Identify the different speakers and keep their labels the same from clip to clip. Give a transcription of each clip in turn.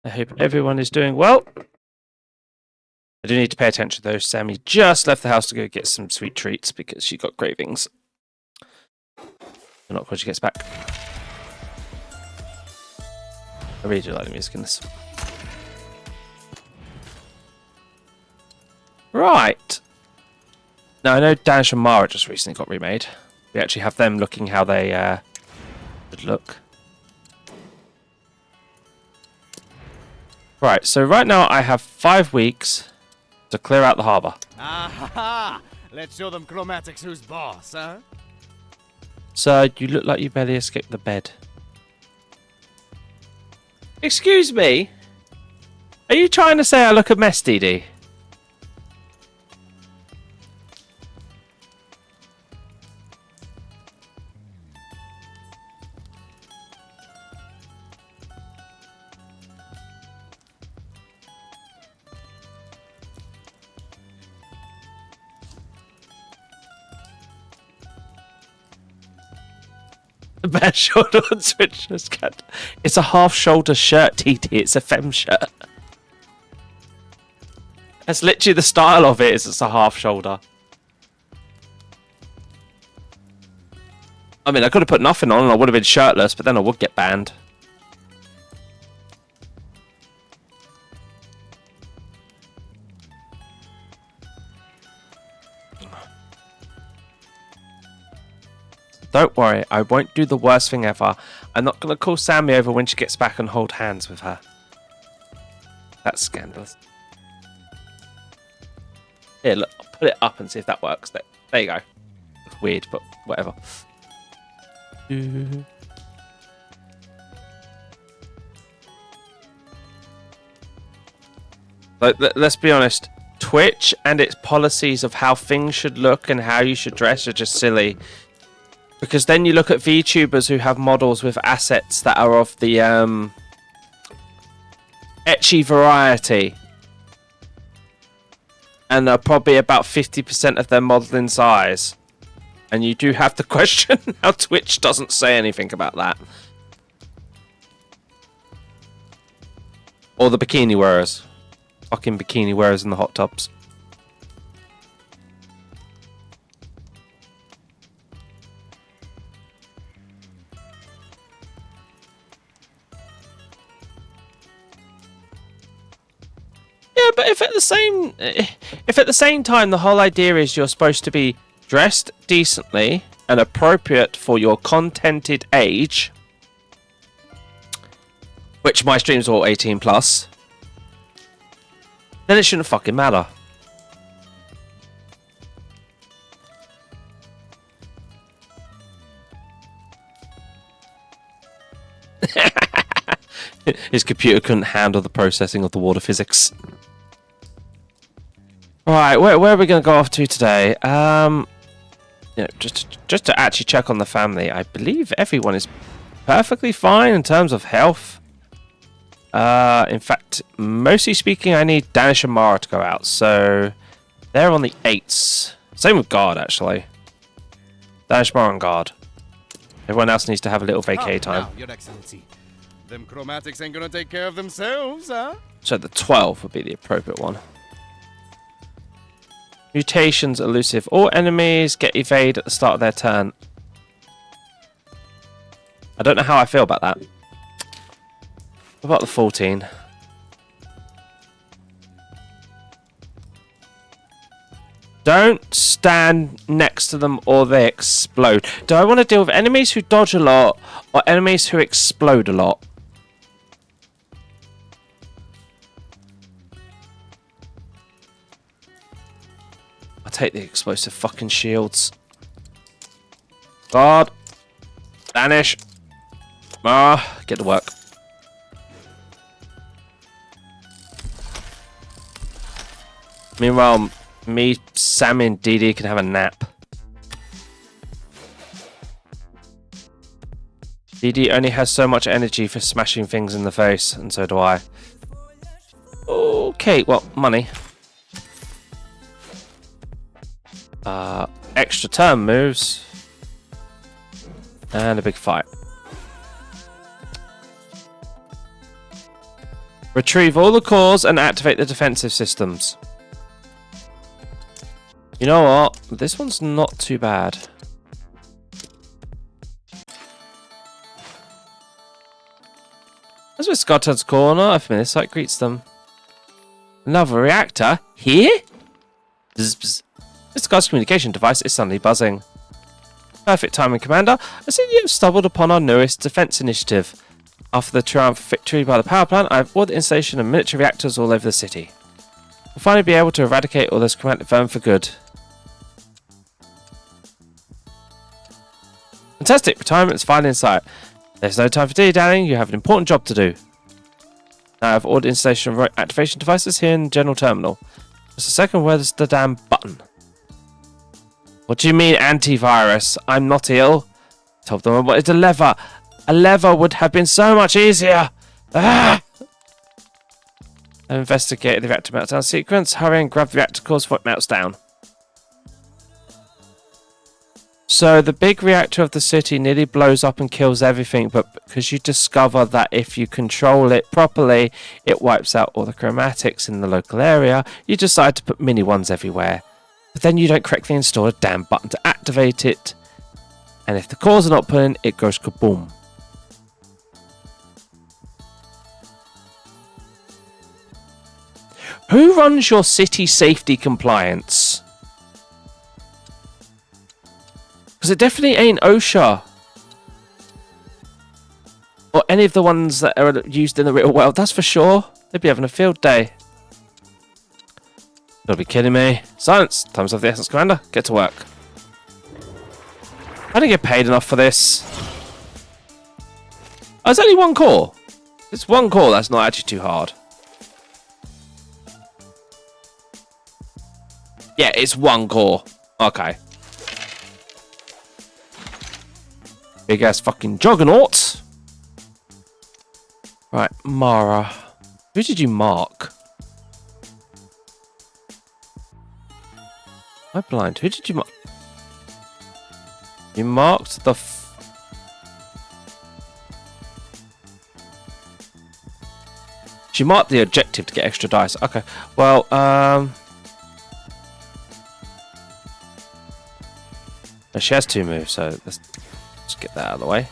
Speaker 1: I hope everyone is doing well. I do need to pay attention though. Sammy just left the house to go get some sweet treats because she got cravings. Not when she gets back. I really do like the music in this. Right. Now I know Danish and Mara just recently got remade. We actually have them looking how they would look. Right, so right now I have 5 weeks to clear out the harbour.
Speaker 2: Ah, let's show them chromatics who's boss, huh?
Speaker 1: Sir, you look like you barely escaped the bed. Excuse me? Are you trying to say I look a mess, DD? The bad shoulder on Switch just got. It's a half-shoulder shirt, TT. It's a femme shirt. That's literally the style of it. Is it's a half-shoulder. I mean, I could have put nothing on and I would have been shirtless, but then I would get banned. Don't worry, I won't do the worst thing ever. I'm not going to call Sammy over when she gets back and hold hands with her. That's scandalous. Here, look, I'll put it up and see if that works. There you go. It's weird, but whatever. Let's be honest. Twitch and its policies of how things should look and how you should dress are just silly. Because then you look at VTubers who have models with assets that are of the ecchi variety. And are probably about 50% of their modeling size. And you do have to question how Twitch doesn't say anything about that. Or the bikini wearers. Fucking bikini wearers in the hot tubs. Yeah, but if at the same time the whole idea is you're supposed to be dressed decently and appropriate for your contented age, which my streams are all 18 plus, then it shouldn't fucking matter. His computer couldn't handle the processing of the water physics. Right, where are we going to go off to today? Just to actually check on the family. I believe everyone is perfectly fine in terms of health. In fact, mostly speaking, I need Danish and Mara to go out. So they're on the 8s. Same with Guard, actually. Danish, Mara, and Guard. Everyone else needs to have a little vacay time.
Speaker 2: Now, Your Excellency. Them chromatics ain't gonna take care of themselves, huh?
Speaker 1: So the 12 would be the appropriate one. Mutations elusive. All enemies get evade at the start of their turn. I don't know how I feel about that. What about the 14? Don't stand next to them or they explode. Do I want to deal with enemies who dodge a lot or enemies who explode a lot? I'll take the explosive fucking shields. God. Vanish. Get to work. Meanwhile, me, Sam, and DD can have a nap. DD only has so much energy for smashing things in the face, and so do I. Okay, well, money. Extra turn moves. And a big fight. Retrieve all the cores and activate the defensive systems. You know what? This one's not too bad. As with Scotland's corner, a familiar sight greets them. Another reactor? Here? Bzz, bzz. Mr. God's communication device is suddenly buzzing. Perfect timing, Commander. I see you have stumbled upon our newest defense initiative. After the triumphant victory by the power plant, I have ordered the installation of military reactors all over the city. We'll finally be able to eradicate all this chromatic vermin for good. Fantastic! Retirement is finally in sight. There's no time for dilly-dallying. You have an important job to do. Now I have ordered installation of activation devices here in the general terminal. Just a second, where's the damn button? What do you mean antivirus? I'm not ill. I told them I wanted a lever. A lever would have been so much easier. Ah! I've investigated the reactor meltdown sequence. Hurry and grab the reactor cores before it melts down. So the big reactor of the city nearly blows up and kills everything, but because you discover that if you control it properly, it wipes out all the chromatics in the local area, you decide to put mini ones everywhere. But then you don't correctly install a damn button to activate it. And if the cores are not put in, it goes kaboom. Who runs your city safety compliance? Because it definitely ain't OSHA. Or any of the ones that are used in the real world, that's for sure. They'd be having a field day. You'll be kidding me. Silence! Time's of the essence, Commander. Get to work. I didn't get paid enough for this. Oh, it's only one core. It's one core, that's not actually too hard. Yeah, it's one core. Okay. Big ass fucking juggernaut. Right, Mara. Who did you mark? Am I blind? Who did you mark? You marked the... She marked the objective to get extra dice. Okay, well, she has 2 moves, so let's get that out of the way.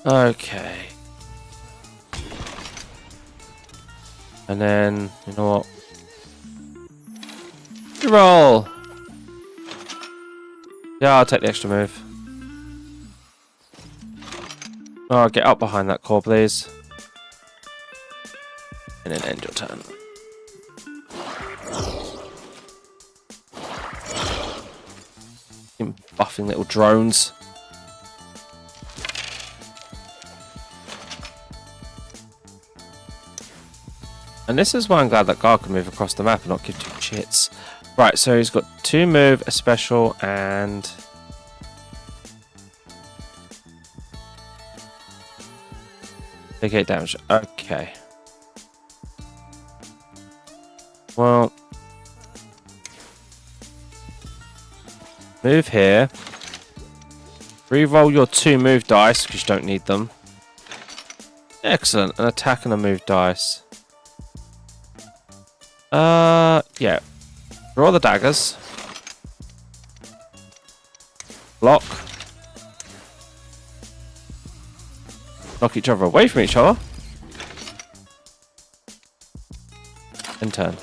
Speaker 1: Okay. And then, you know what? Roll! Yeah, I'll take the extra move. Oh, get up behind that core, please. And then end your turn. Buffing little drones. And this is why I'm glad that guard can move across the map and not give 2 shits. Right, so he's got 2 move, a special, and... Take 8 damage. Okay. Well... Move here. Reroll your 2 move dice, because you don't need them. Excellent. An attack and a move dice. Yeah. Draw the daggers. Block. Knock each other away from each other. And turn.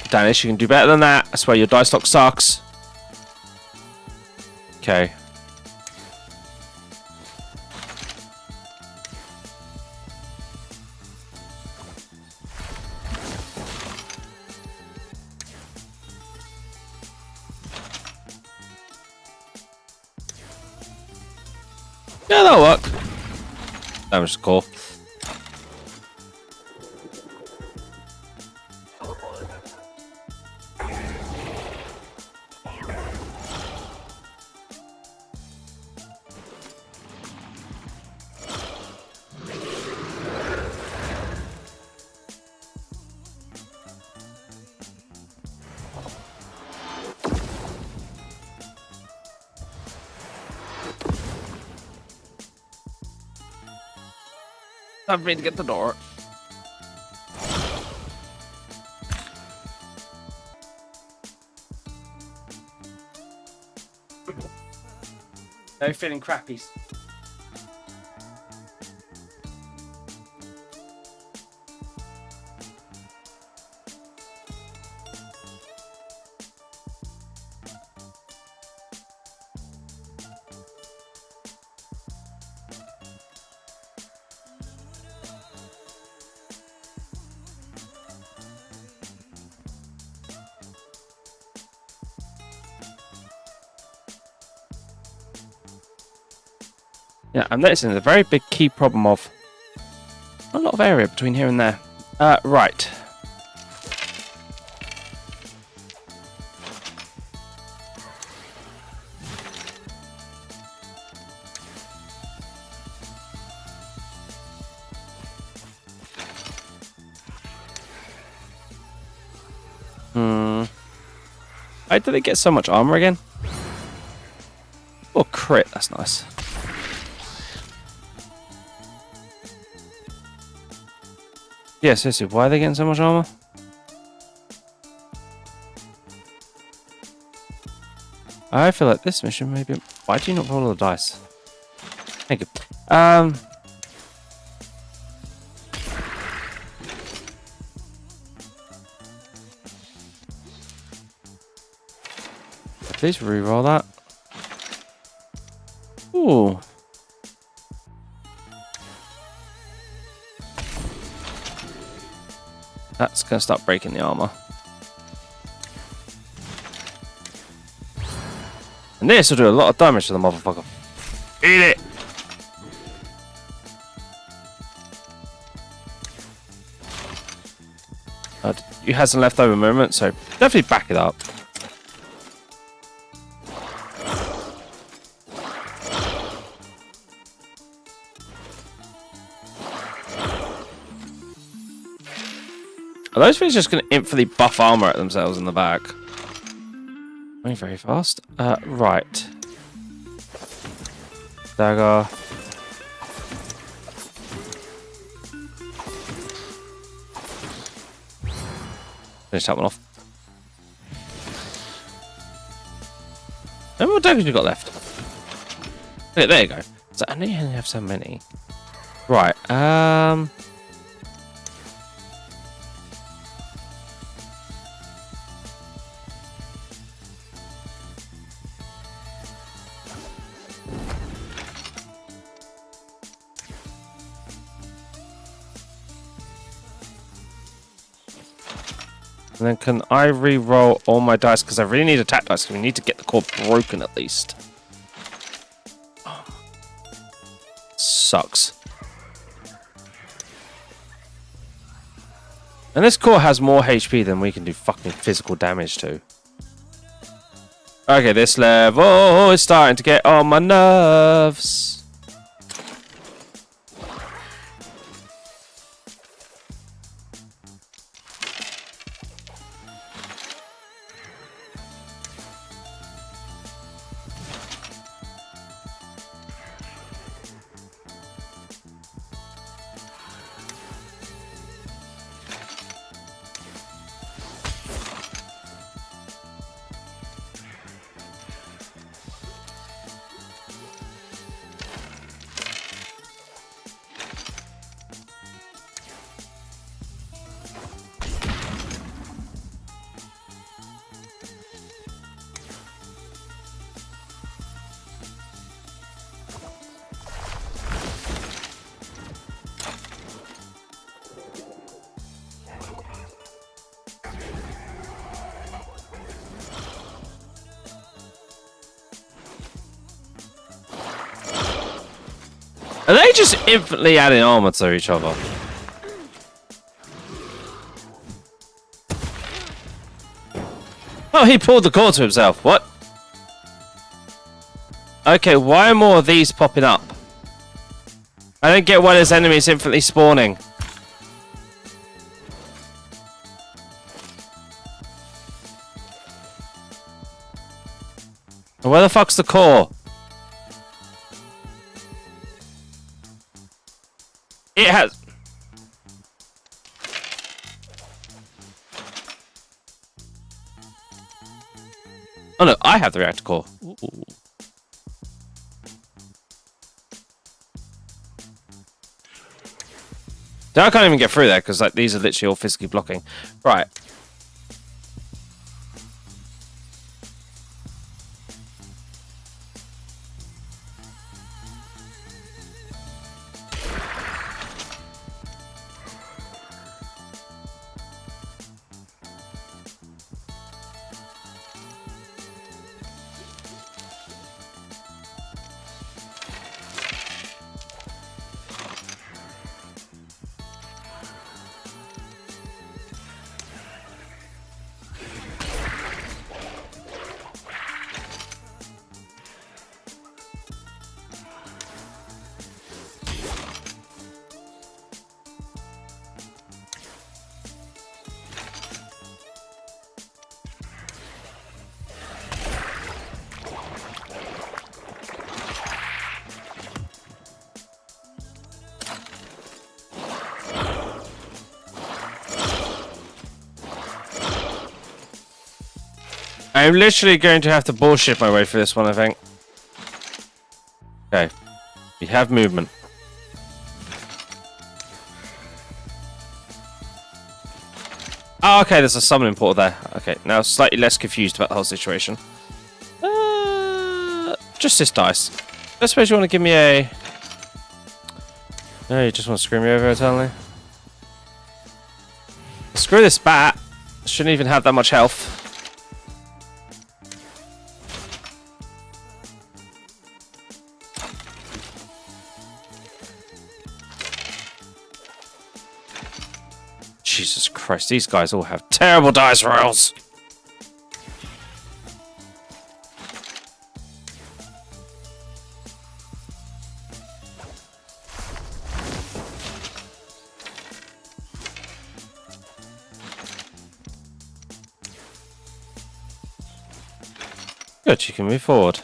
Speaker 1: Danish, you can do better than that. I swear your dice stock sucks. Okay. Yeah, that'll work. Damage the core. Time for me to get the door. No feeling crappy. Yeah, I'm noticing there's a very big key problem of a lot of area between here and there. Right. Why did they get so much armor again? Oh, crit, that's nice. Yeah, seriously, why are they getting so much armor? I feel like this mission maybe... Why do you not roll the dice? Thank you. Please re-roll that. Ooh. That's going to start breaking the armor. And this will do a lot of damage to the motherfucker. Eat it! You had some leftover movement, so definitely back it up. Are those things just going to infinitely buff armor at themselves in the back? Going very fast. Right. Dagger. Finish that one off. How many more daggers you got left? Okay, there you go. So I know you only have so many. Right. And then can I re-roll all my dice? Because I really need attack dice, because we need to get the core broken at least. Oh. Sucks. And this core has more HP than we can do fucking physical damage to. Okay, this level is starting to get on my nerves. Are they just infinitely adding armor to each other? Oh, he pulled the core to himself. What? Okay, why are more of these popping up? I don't get why there's enemies infinitely spawning. Where the fuck's the core? It has... Oh no, I have the reactor core. Ooh. I can't even get through there because like these are literally all physically blocking. Right. I'm literally going to have to bullshit my way through this one, I think. Okay. We have movement. Oh, okay, there's a summoning portal there. Okay, now slightly less confused about the whole situation. Just this dice. I suppose you want to give me a... No, you just want to screw me over eternally? Screw this bat. Shouldn't even have that much health. Jesus Christ, these guys all have terrible dice rolls. Good, you can move forward.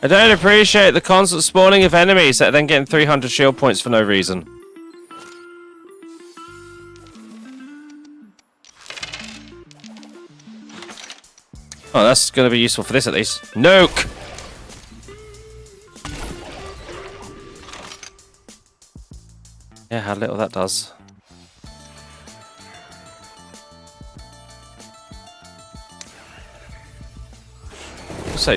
Speaker 1: I don't appreciate the constant spawning of enemies that are then getting 300 shield points for no reason. Oh, that's going to be useful for this at least. Nuke! Yeah, how little that does. So...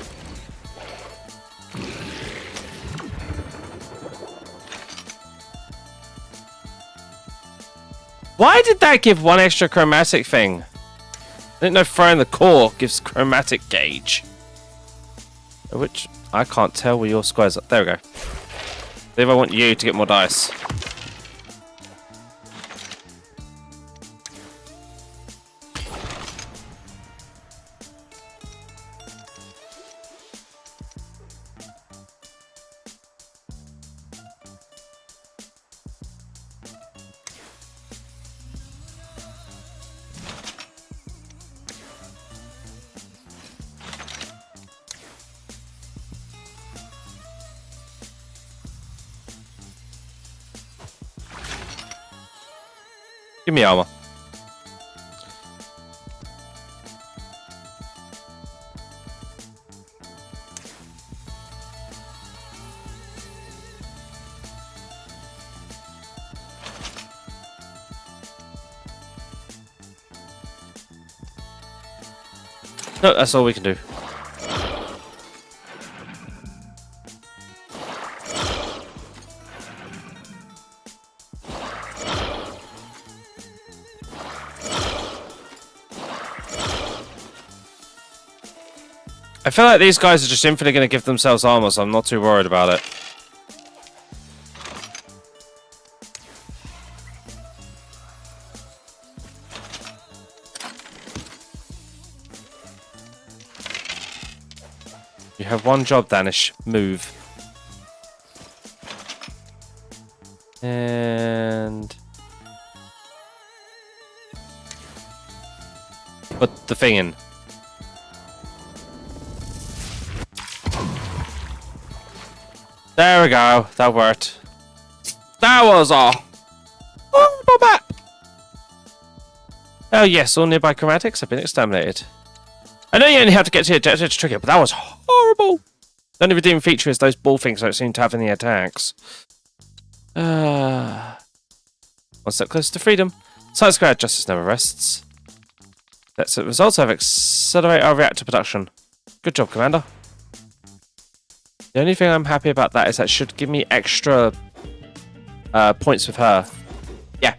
Speaker 1: Why did that give one extra chromatic thing? I didn't know throwing the core gives chromatic gauge. Which, I can't tell where your squares are. There we go. If I want you to get more dice. Give me armor. No, that's all we can do. I feel like these guys are just infinitely going to give themselves armor, so I'm not too worried about it. have one job, Danish. Move. And put the thing in. There we go. That worked. That was all. Oh, not bad. Oh yes, all nearby chromatics have been exterminated. I know you only have to get to the objective to trigger it, but that was horrible. The only redeeming feature is those ball things don't seem to have any attacks. One step closer to freedom. Science Square justice never rests. That's the results have accelerated our reactor production. Good job, Commander. The only thing I'm happy about that is that should give me extra points with her. Yeah.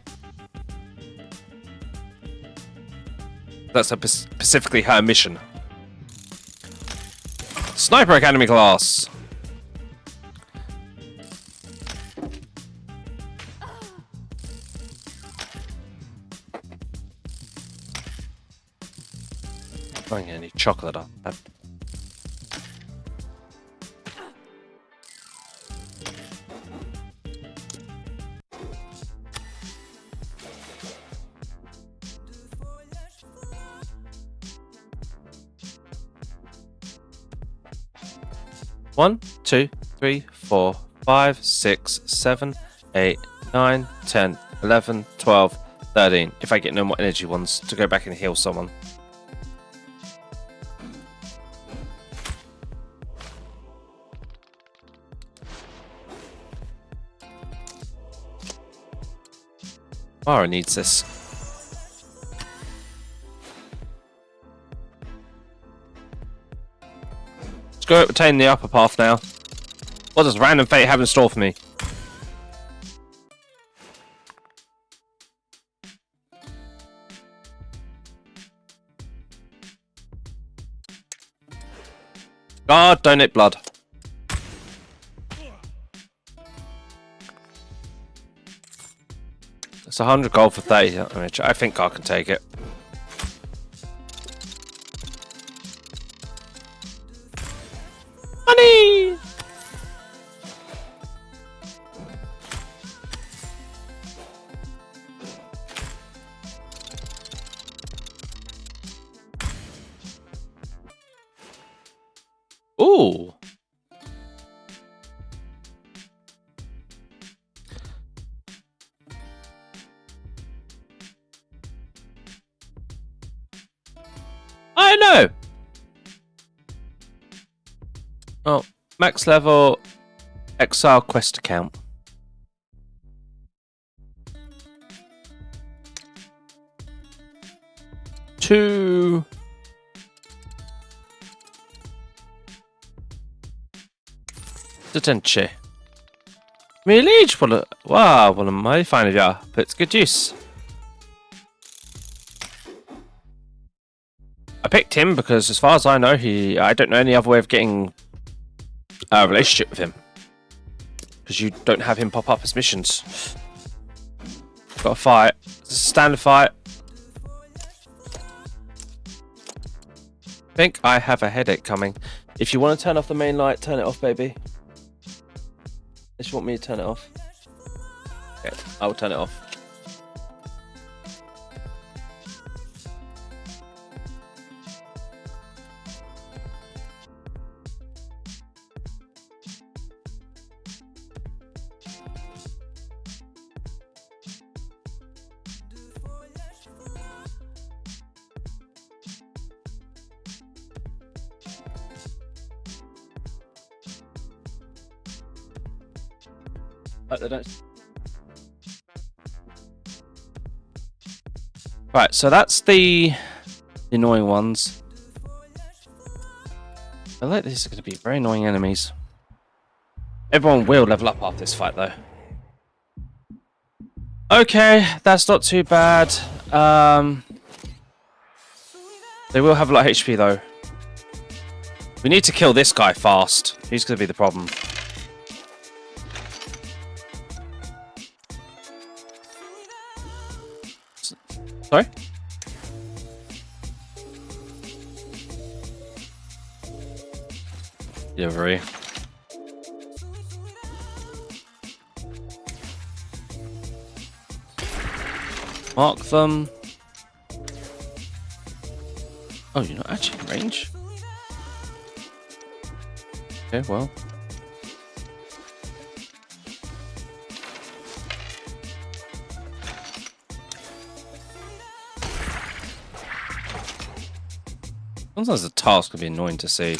Speaker 1: That's specifically her mission. Sniper Academy class. I'm gonna need chocolate on that. One, 2, 3, 4, 5, 6, 7, 8, 9, 10, 11, 12, 13. If I get no more energy ones to go back and heal someone. Mara needs this. Let's go obtain the upper path now. What does random fate have in store for me? God, donate blood. It's 100 gold for 30 damage. I think I can take it. Money! Ooh. I know. Oh, max level exile quest account. Two. Detenche. Really? Wow, one of my fine of ya. But it's good use. I picked him because, as far as I know, I don't know any other way of getting a relationship with him. Because you don't have him pop up as missions. Got a fight. It's a standard fight. I think I have a headache coming. If you want to turn off the main light, turn it off, baby. If you want me to turn it off. Okay, I will turn it off. Right, so that's the annoying ones. I feel like these are going to be very annoying enemies. Everyone will level up after this fight, though. Okay, that's not too bad. They will have a lot of HP, though. We need to kill this guy fast. He's going to be the problem. Sorry? Delivery. Mark them. Oh, you're not actually in range? Okay, well. Sometimes the task can be annoying to see.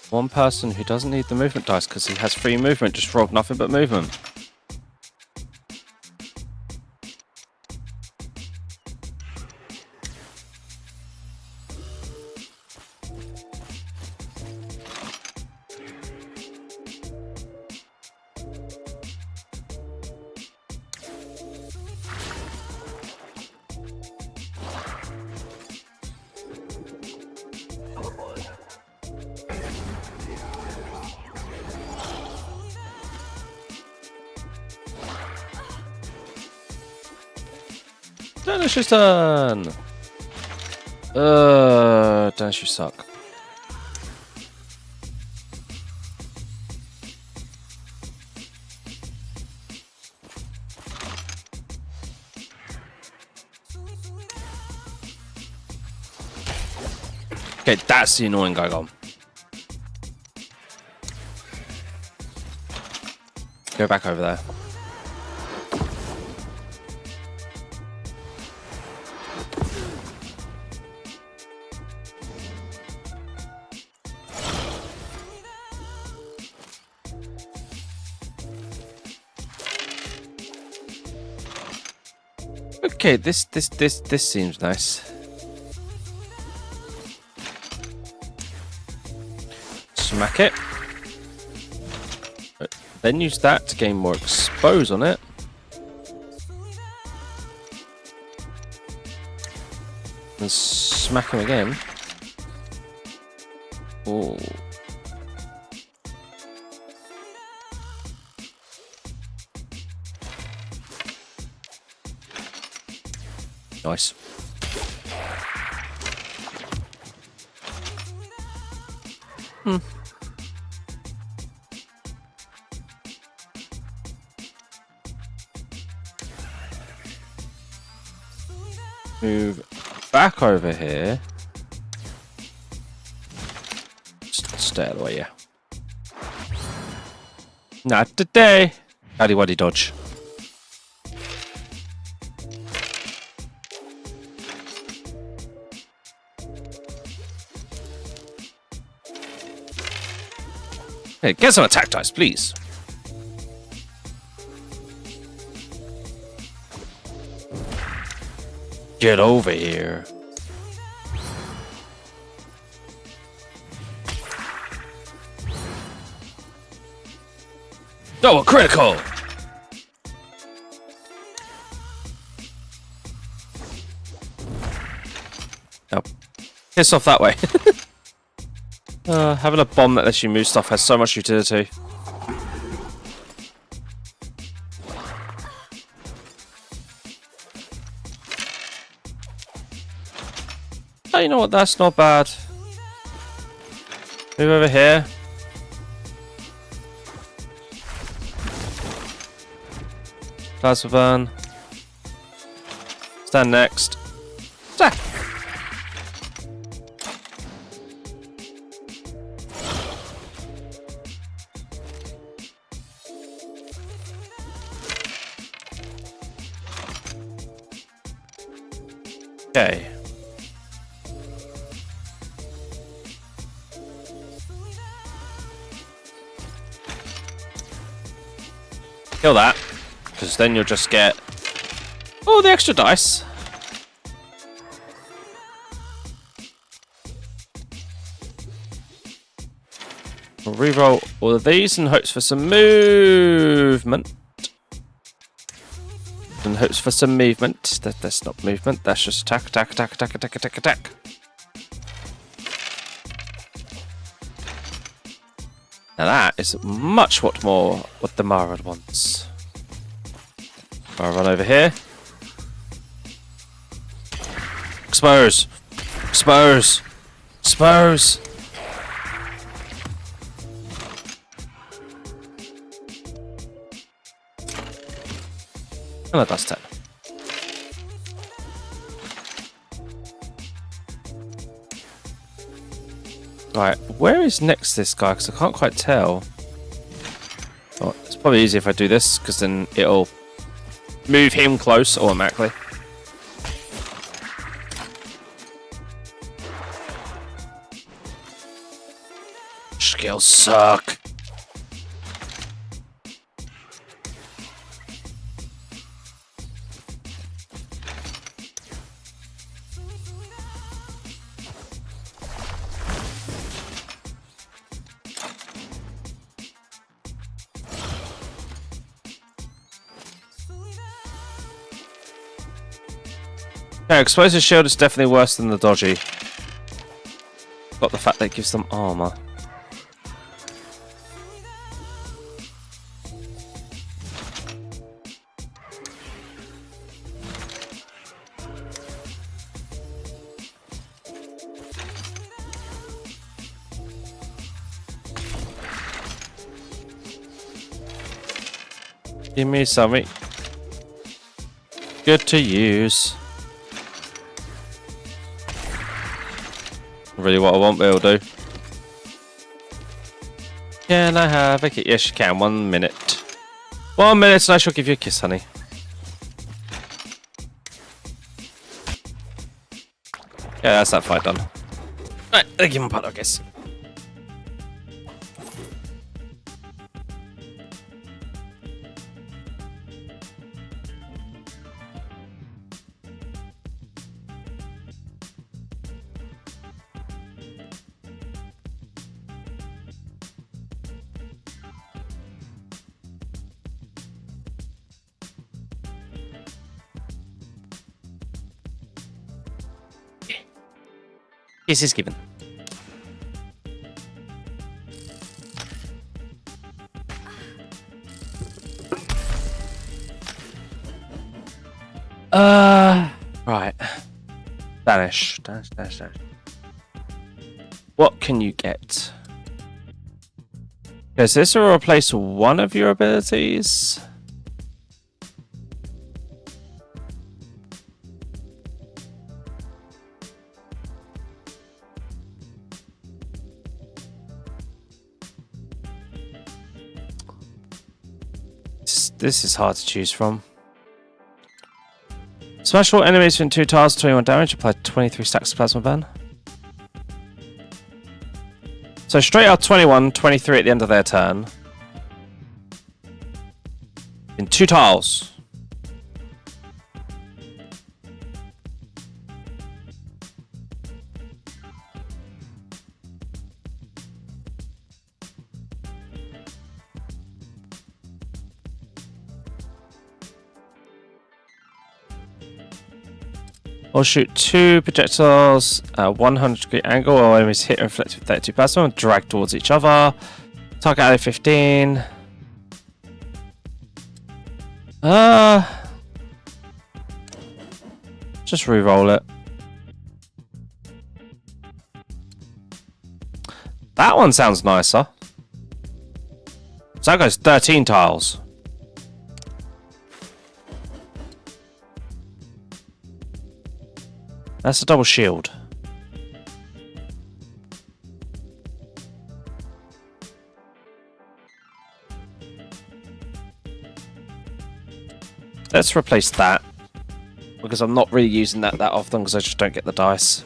Speaker 1: One person who doesn't need the movement dice because he has free movement just rolled nothing but movement. Danish's turn! Danish, you suck. Okay, that's the annoying guy gone. Go back over there. Okay, this seems nice. Smack it. Then use that to gain more expose on it. And smack him again. Oh. Nice. Move back over here. Just stay out of the way, yeah. Not today. Howdy waddy dodge. Hey, get some attack dice, please. Get over here. Oh, a critical! Oh, piss off that way. Having a bomb that lets you move stuff has so much utility. Oh, you know what? That's not bad. Move over here. Plasma burn. Stand next. Attack! Okay. Kill that, because then you'll just get the extra dice. We'll reroll all of these in hopes for some movement. In hopes for some movement. That's not movement, that's just attack, attack, attack, attack, attack, attack, attack. Now that is much more what the Mara wants. I'll run over here. Expose! Expose! Expose! And a dust 10. Right, where is next this guy? Because I can't quite tell. Oh, it's probably easier if I do this, because then it'll move him close automatically. Skills suck. Yeah, explosive shield is definitely worse than the dodgy. Got the fact that it gives them armor. Give me something good to use. Really what I want, but it'll do. Can I have a kiss? Yes, you can. 1 minute. 1 minute and I shall give you a kiss, honey. Yeah, that's that fight done. Right, I'll give him a pat, I guess. Kiss is given. Right. Danish. Danish. What can you get? Does this replace one of your abilities? This is hard to choose from. Smash all enemies within 2 tiles, 21 damage, apply 23 stacks of plasma burn. So straight up 21, 23 at the end of their turn. In 2 tiles. Or shoot 2 projectiles at 100-degree angle while enemies hit and reflect with 32 plasma and drag towards each other. Target ally 15. Just re-roll it. That one sounds nicer. So that goes 13 tiles. That's a double shield. Let's replace that. Because I'm not really using that often because I just don't get the dice.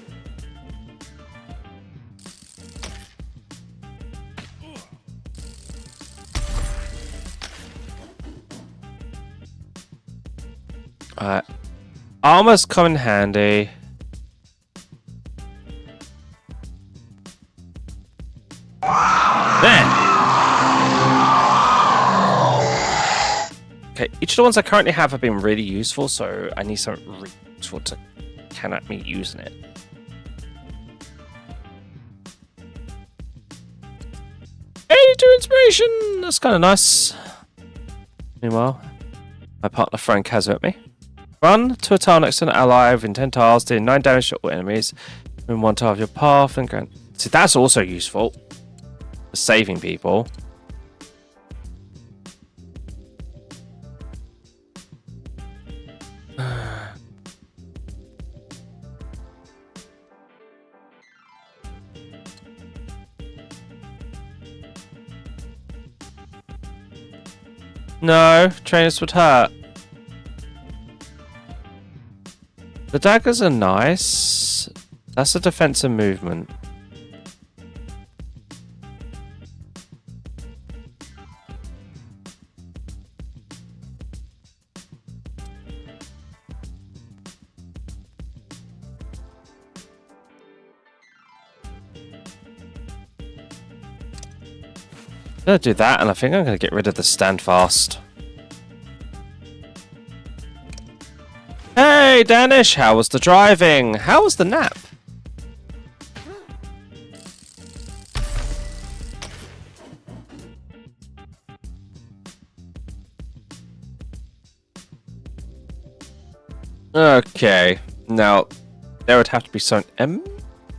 Speaker 1: Alright. Armor's come in handy. There! Okay, each of the ones I currently have been really useful, so I need something really useful to counteract me using it. 2 inspiration! That's kind of nice. Meanwhile, my partner Frank has it at me. Run to a tile next to an ally within 10 tiles, dealing 9 damage to all enemies. In 1 tile of your path and grant. See, that's also useful for saving people. No, trainers would hurt. The daggers are nice. That's a defensive movement. I'm gonna do that, and I think I'm gonna get rid of the stand fast. Hey, Danish, how was the driving? How was the nap? Okay, now there would have to be something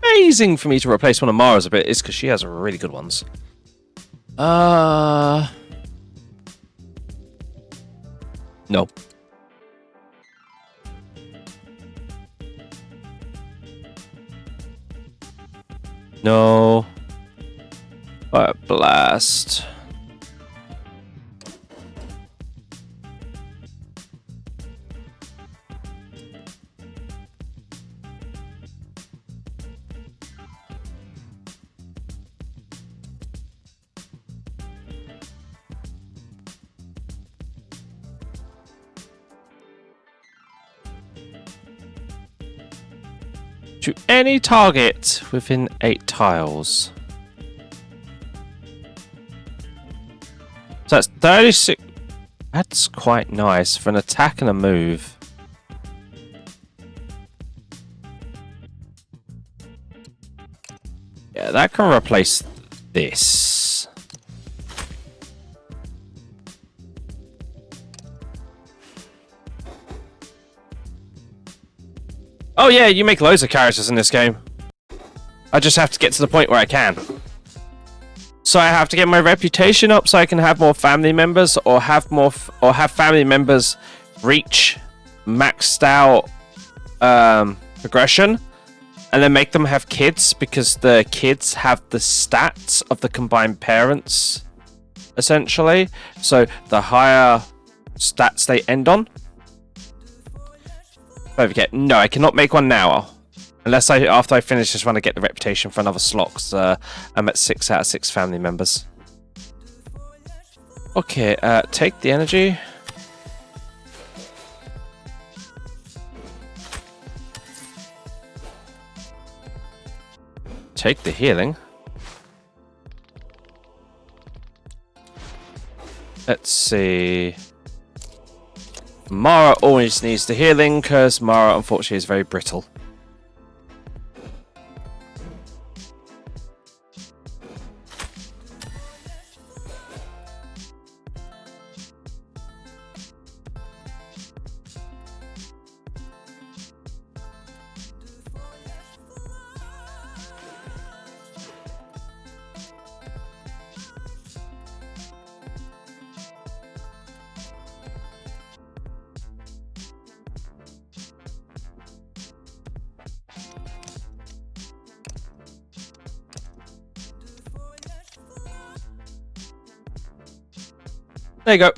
Speaker 1: amazing for me to replace one of Mara's a bit, is because she has really good ones. No. No. Fire blast. To any target within 8 tiles. So that's 36. That's quite nice for an attack and a move. Yeah, that can replace this. Oh yeah, you make loads of characters in this game. I just have to get to the point where I can. So I have to get my reputation up so I can have more family members, or have family members reach maxed out progression, and then make them have kids, because the kids have the stats of the combined parents, essentially. So the higher stats they end on. Don't forget, no, I cannot make one now. Unless after I finish this run, I get the reputation for another slot, because I'm at 6 out of 6 family members. Okay, take the energy. Take the healing. Let's see. Mara always needs the healing, because Mara, unfortunately, is very brittle. There you go.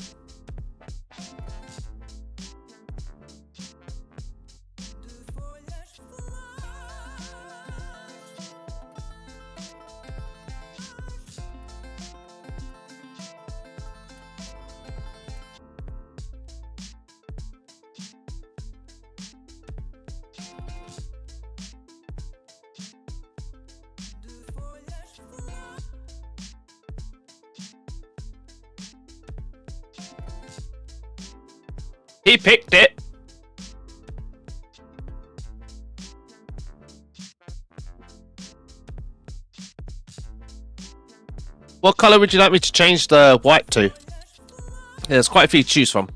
Speaker 1: He picked it. What color would you like me to change the white to? There's quite a few to choose from.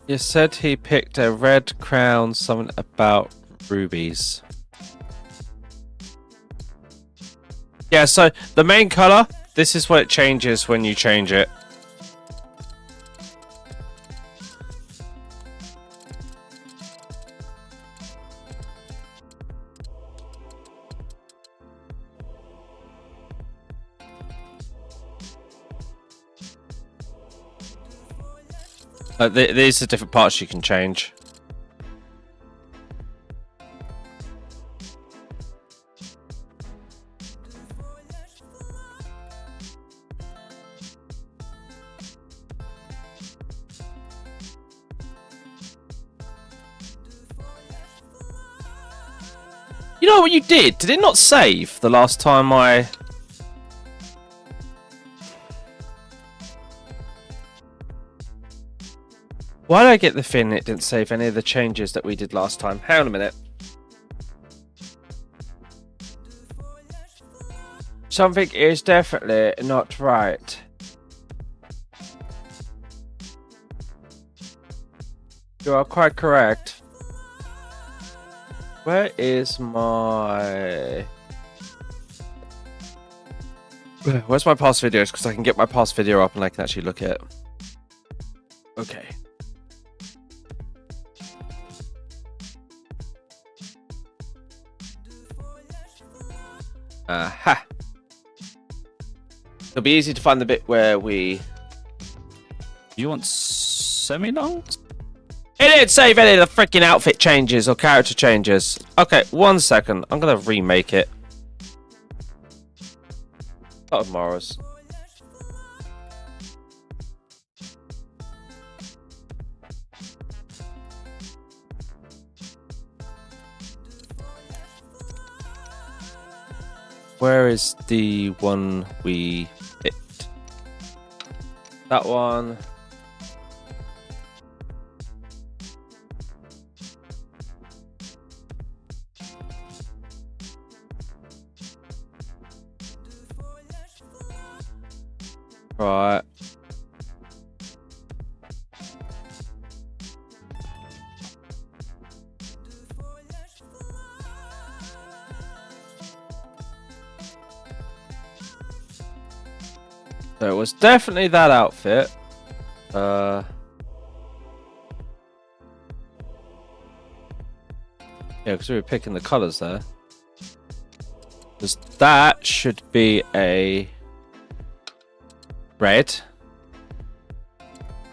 Speaker 1: You said he picked a red crown, something about rubies. Yeah, so the main color, this is what it changes when you change it. These are different parts you can change. You know what you did? Did it not save the last time I... Why did I get the feeling it didn't save any of the changes that we did last time? Hang on a minute. Something is definitely not right. You are quite correct. Where is my... Where's my past videos? Because I can get my past video up and I can actually look at it. Okay. Aha. It'll be easy to find the bit where we...
Speaker 3: You want semi-longs?
Speaker 1: It didn't save any of the freaking outfit changes or character changes. Okay, 1 second. I'm gonna remake it. Oh, Morris. Where is the one we picked? That one. Right. So it was definitely that outfit. Yeah, because we were picking the colours there. Because that should be a red.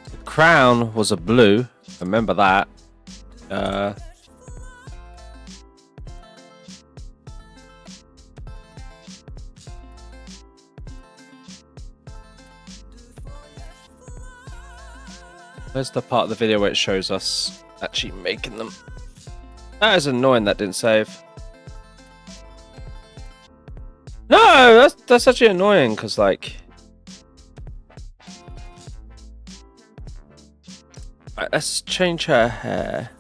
Speaker 1: The crown was a blue. Remember that. Where's the part of the video where it shows us actually making them? That is annoying that didn't save. No, that's actually annoying because like... Right, let's change her hair.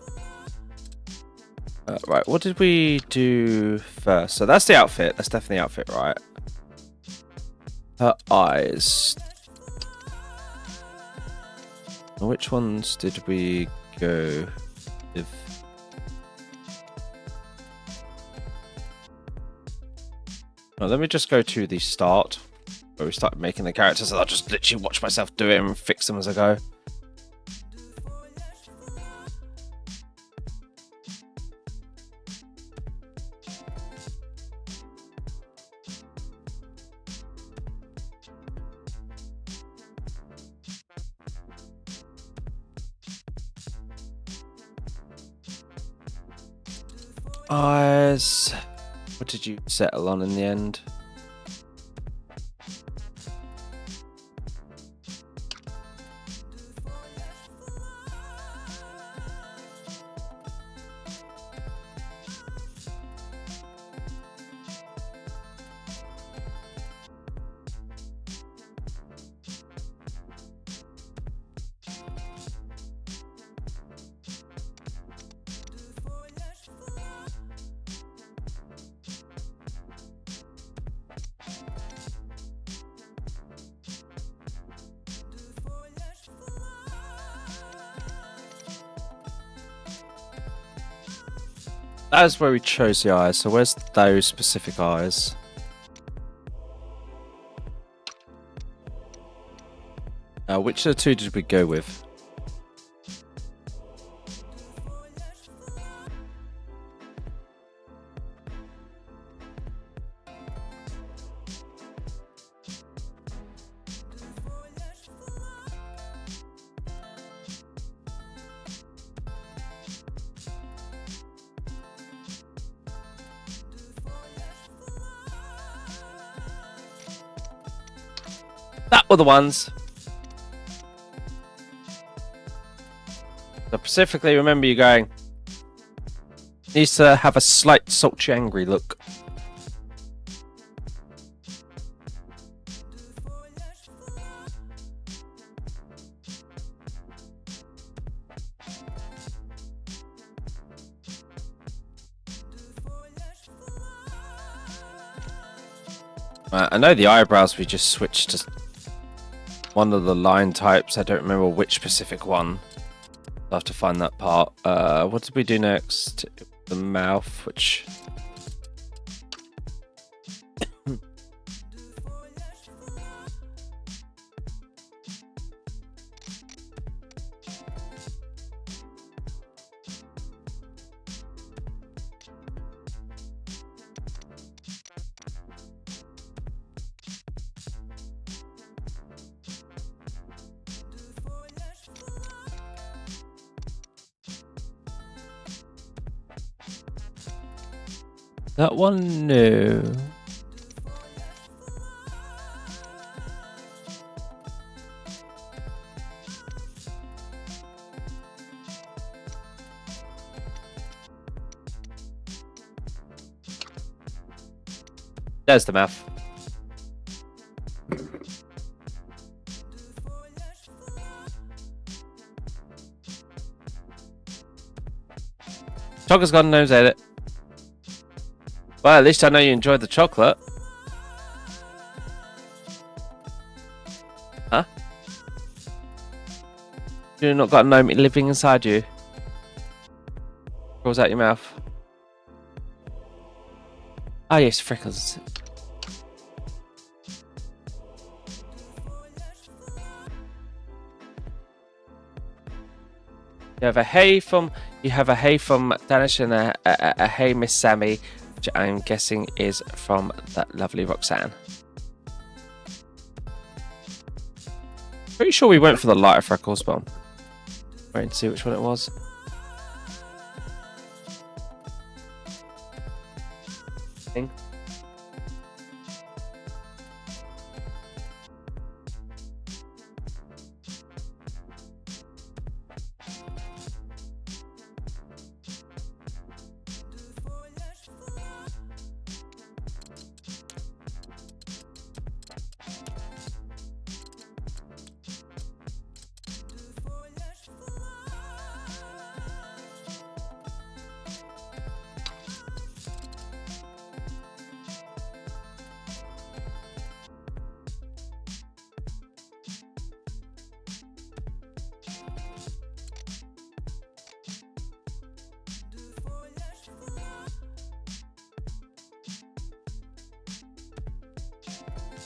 Speaker 1: Right, what did we do first? So that's the outfit. That's definitely the outfit, right? Her eyes. Which ones did we go with? Well, let me just go to the start where we start making the characters, and I'll just literally watch myself do it and fix them as I go. Eyes. What did you settle on in the end? That's where we chose the eyes. So where's those specific eyes? Which of the two did we go with? That were the ones. I specifically remember you going, needs to have a slight sultry angry look. I know the eyebrows we just switched to one of the line types. I don't remember which specific one. I'll have to find that part. What did we do next? The mouth, which... that one, no. There's the mouth. Chocolate's got a nose edit. Well, at least I know you enjoyed the chocolate. Huh? You not got a gnome living inside you? Rolls out your mouth. Ah, yes, freckles. You have a hey from Danish and a hey Miss Sammy, which I'm guessing is from that lovely Roxanne. Pretty sure we went for the lighter freckles, but wait to see which one it was. Thing.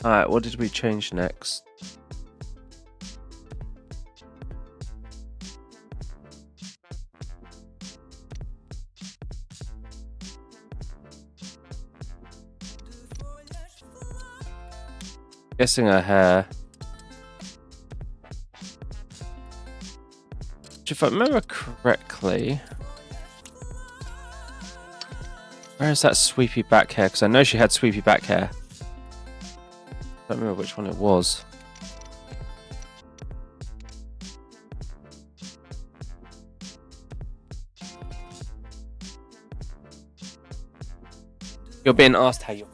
Speaker 1: Alright, what did we change next? Guessing her hair. Which, if I remember correctly, where is that sweepy back hair? Because I know she had sweepy back hair. I don't remember which one it was. You're being asked how you...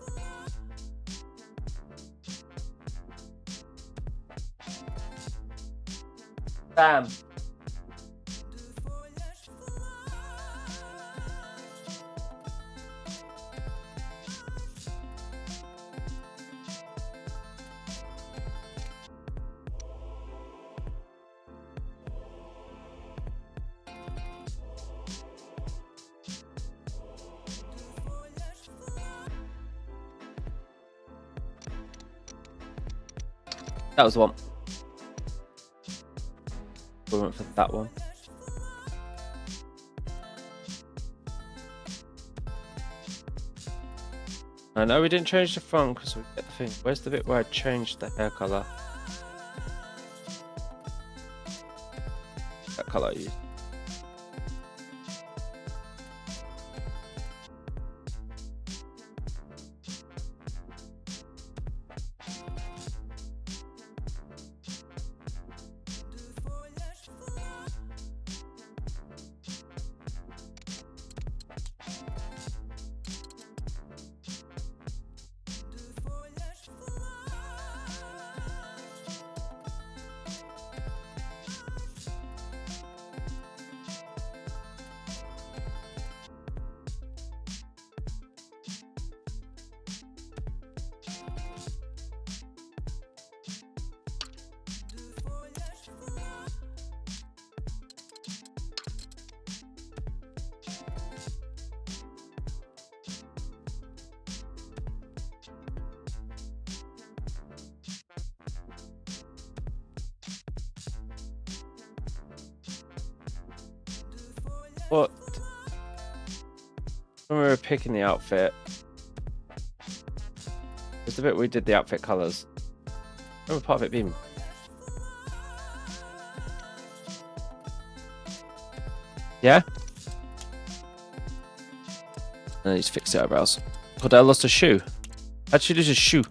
Speaker 1: Sam. That was the one. We went for that one. I know we didn't change the front because we get the thing. Where's the bit where I changed the hair color? That color I used. What? When we were picking the outfit, it's the bit we did the outfit colors. Remember part of it being. Yeah? I need to fix the eyebrows. God, I lost a shoe. How'd she lose a shoe?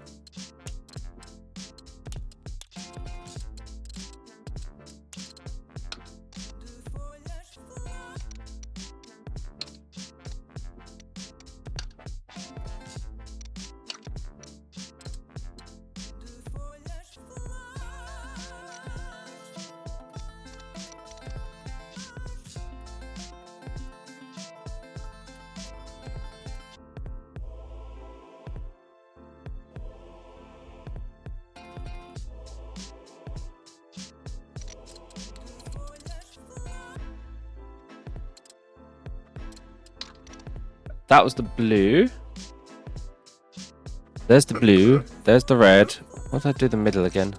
Speaker 1: That was the blue. There's the blue. There's the red. What did I do the middle again?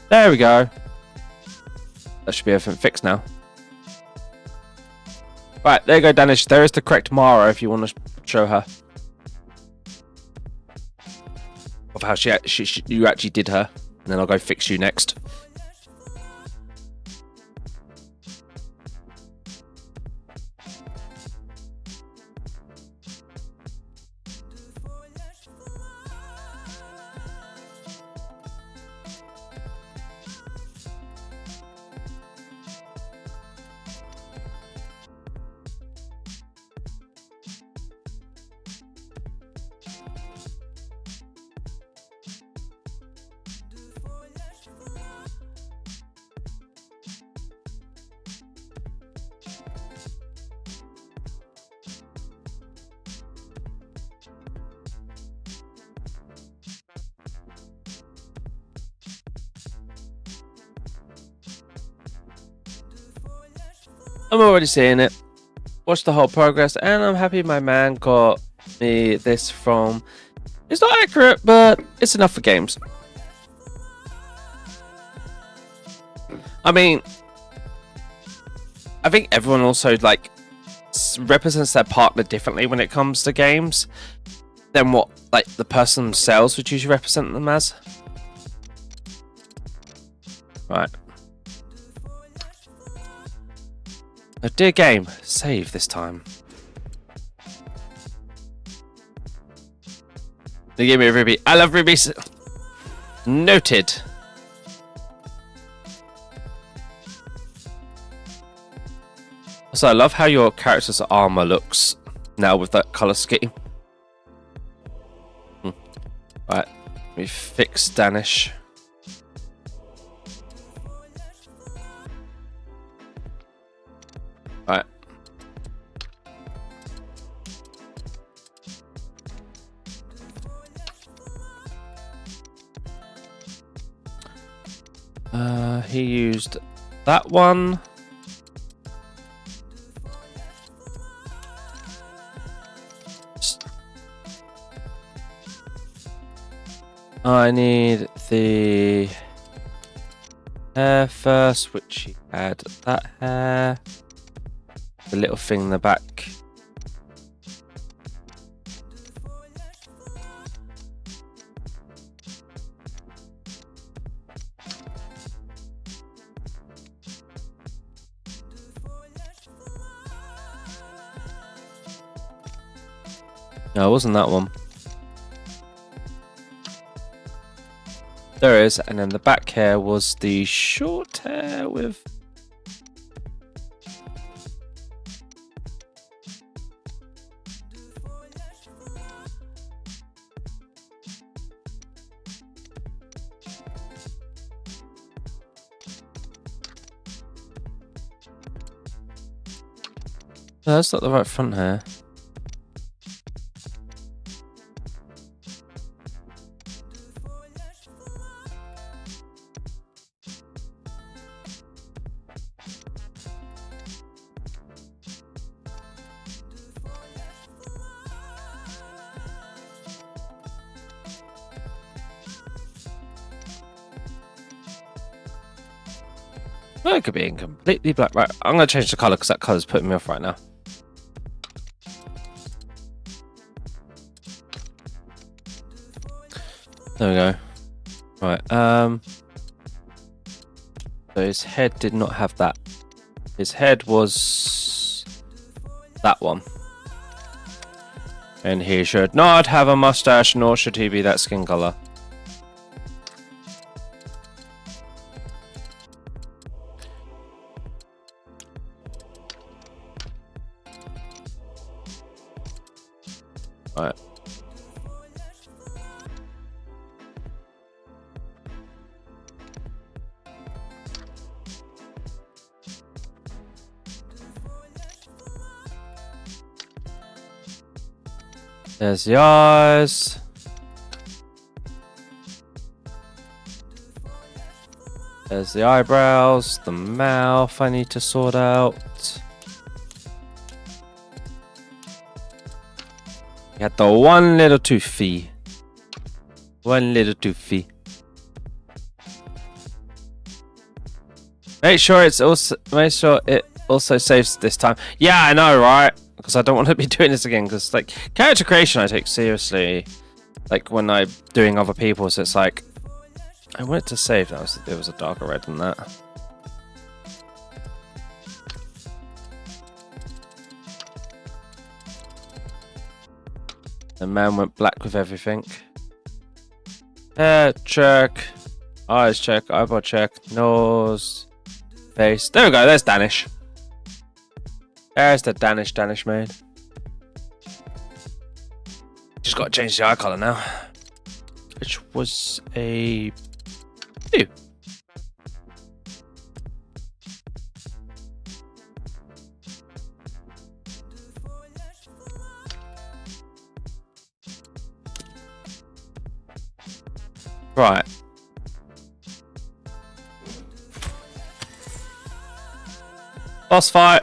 Speaker 1: There we go. That should be everything fixed now. Right, there you go, Danish. There is the correct Mara if you want to show her. Of how you actually did her. And then I'll go fix you next. I'm already seeing it. Watched the whole progress, and I'm happy my man got me this from. It's not accurate, but it's enough for games. I mean, I think everyone also like represents their partner differently when it comes to games than what like the person themselves would usually represent them as. Right. Oh dear game, save this time. They gave me a ruby. I love rubies. Noted. Also, I love how your character's armor looks now with that color scheme. Right, let me fix Danish. Right. He used that one. I need the hair first, which he had that hair. The little thing in the back. No, it wasn't that one. There is, and then the back hair was the short hair with... No, that's not the right front hair. Well, it could be in completely black. Right, I'm going to change the colour because that colour's putting me off right now. There we go. Right, so his head did not have that. His head was that one. And he should not have a mustache, nor should he be that skin colour. Right. There's the eyes. There's the eyebrows, the mouth I need to sort out. You got the one little toothy. One little toothy. Make sure it also saves this time. Yeah, I know, right? Because I don't want to be doing this again. Because like character creation, I take seriously. Like when I'm doing other people's, it's like I want it to save. There was a darker red than that. The man went black with everything. Hair check. Eyes check. Eyebrow check. Nose. Face. There we go. There's Danish. There's the Danish maid. Just got to change the eye colour now. Which was a 2. Right. Boss fight.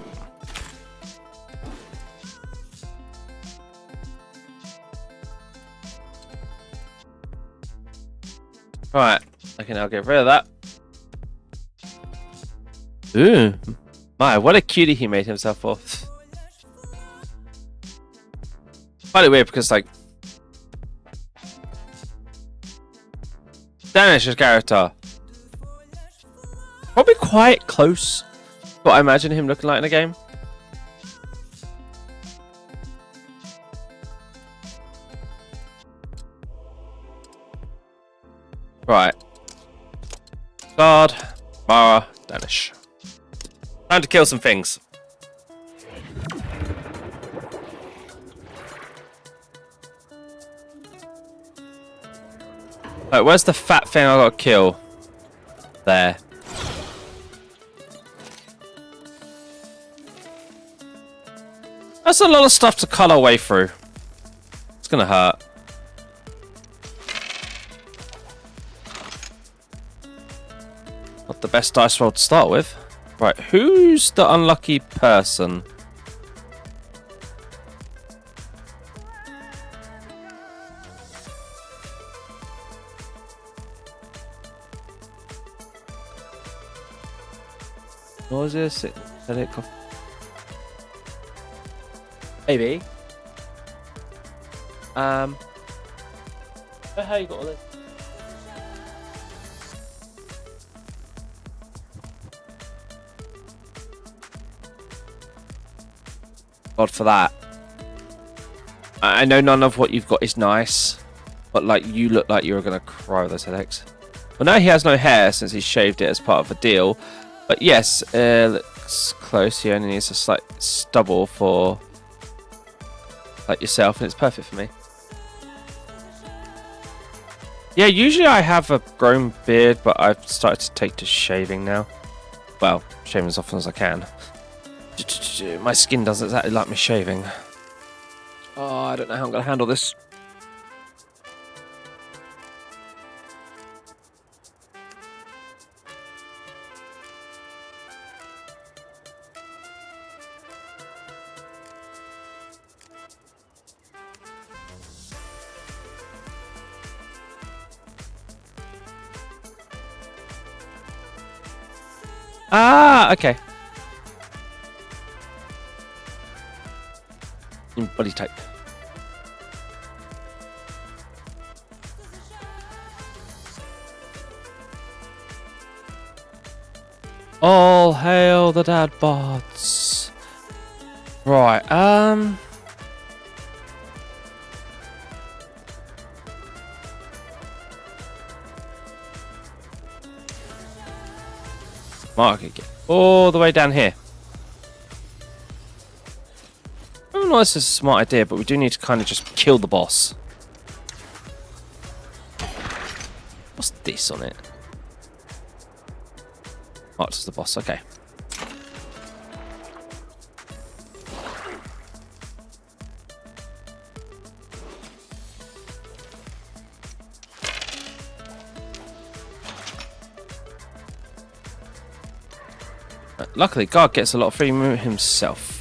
Speaker 1: Right. I can now get rid of that. Ooh. My, what a cutie he made himself off. Quite weird because like Danish's character probably quite close to what I imagine him looking like in a game. Right. Guard, Mara, Danish. Time to kill some things. Right, where's the fat thing I gotta kill? There. That's a lot of stuff to cut our way through. It's gonna hurt. Not the best dice roll to start with. Right, who's the unlucky person? Nauseous. Headache. Maybe. How you got all this? God for that. I know none of what you've got is nice, but like you look like you were gonna cry with those headaches. Well, now he has no hair since he shaved it as part of the deal. But yes, looks close. He only needs a slight stubble for like yourself, and it's perfect for me. Yeah, usually I have a grown beard, but I've started to take to shaving now. Well, shaving as often as I can. My skin doesn't exactly like me shaving. Oh, I don't know how I'm going to handle this. Ah, okay. Body type. All hail the dad bots. Right, Mark again. All the way down here. I don't know if this is a smart idea, but we do need to kind of just kill the boss. What's this on it? Marked as the boss, okay. Luckily, Guard gets a lot of free movement himself.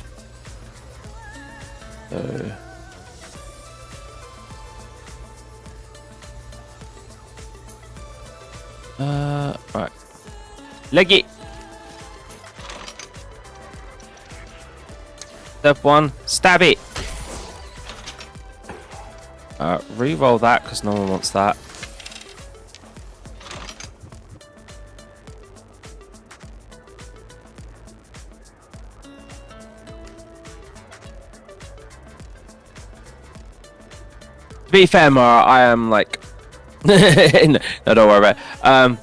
Speaker 1: Right. Leg it. Step one, stab it. Re-roll that because no one wants that. To be fair, Mara, I am like no, don't worry about it. I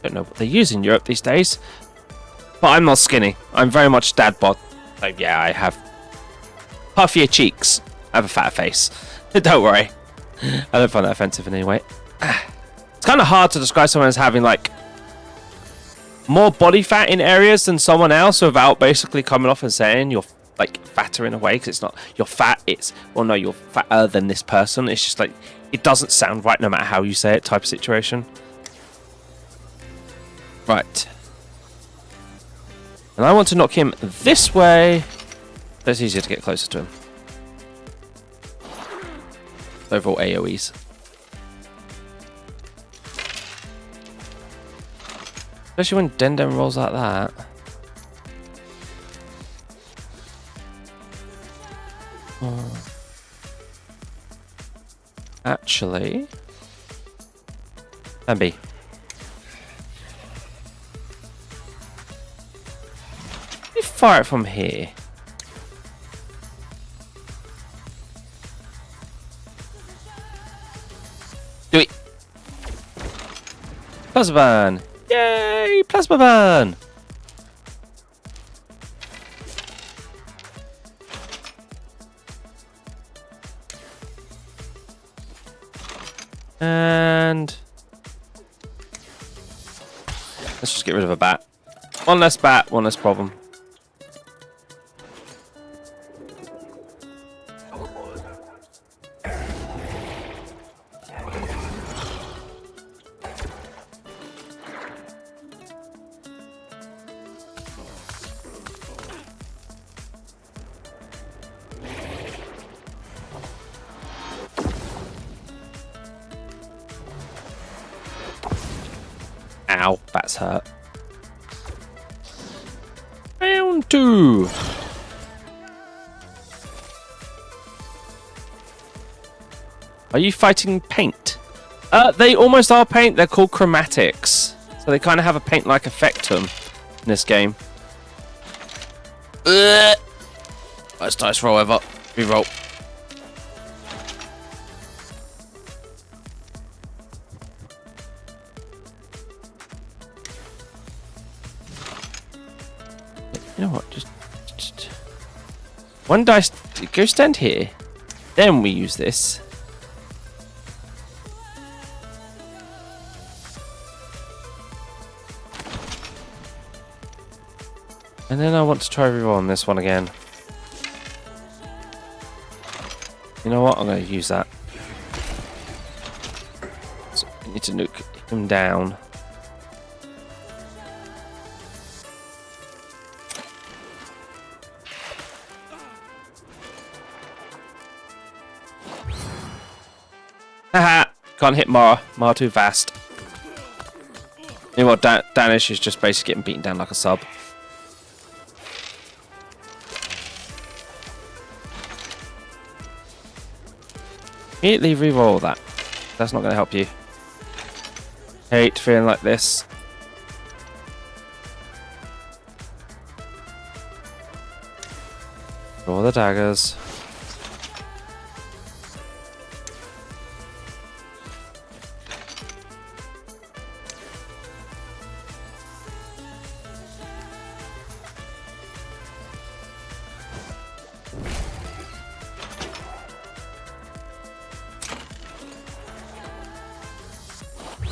Speaker 1: don't know what they use in Europe these days, but I'm not skinny. I'm very much dad bod. So yeah, I have puffier cheeks. I have a fat face. Don't worry. I don't find that offensive in any way. It's kind of hard to describe someone as having like more body fat in areas than someone else without basically coming off and saying you're like fatter in a way, because it's not you're fat, it's well no, you're fatter than this person. It's just like it doesn't sound right no matter how you say it type of situation. Right. And I want to knock him this way. So it's easier to get closer to him. Overall AoEs. Especially when Dendem rolls like that. Oh. Actually, Bambi. Let me fire it from here. Do it. Plasma burn. Yay! Plasma burn. And let's just get rid of a bat. One less bat, one less problem. does hurt. Round 2. Are you fighting paint? They almost are paint. They're called chromatics. So they kind of have a paint-like effect to them in this game. First dice roll ever. Reroll. You know what? Just one dice. Go stand here. Then we use this. And then I want to try reroll on this one again. You know what? I'm going to use that. So I need to nuke him down. Haha! Can't hit Mara. Mara too fast. You know what? Danish is just basically getting beaten down like a sub. Immediately re-roll that. That's not going to help you. Hate feeling like this. Draw the daggers.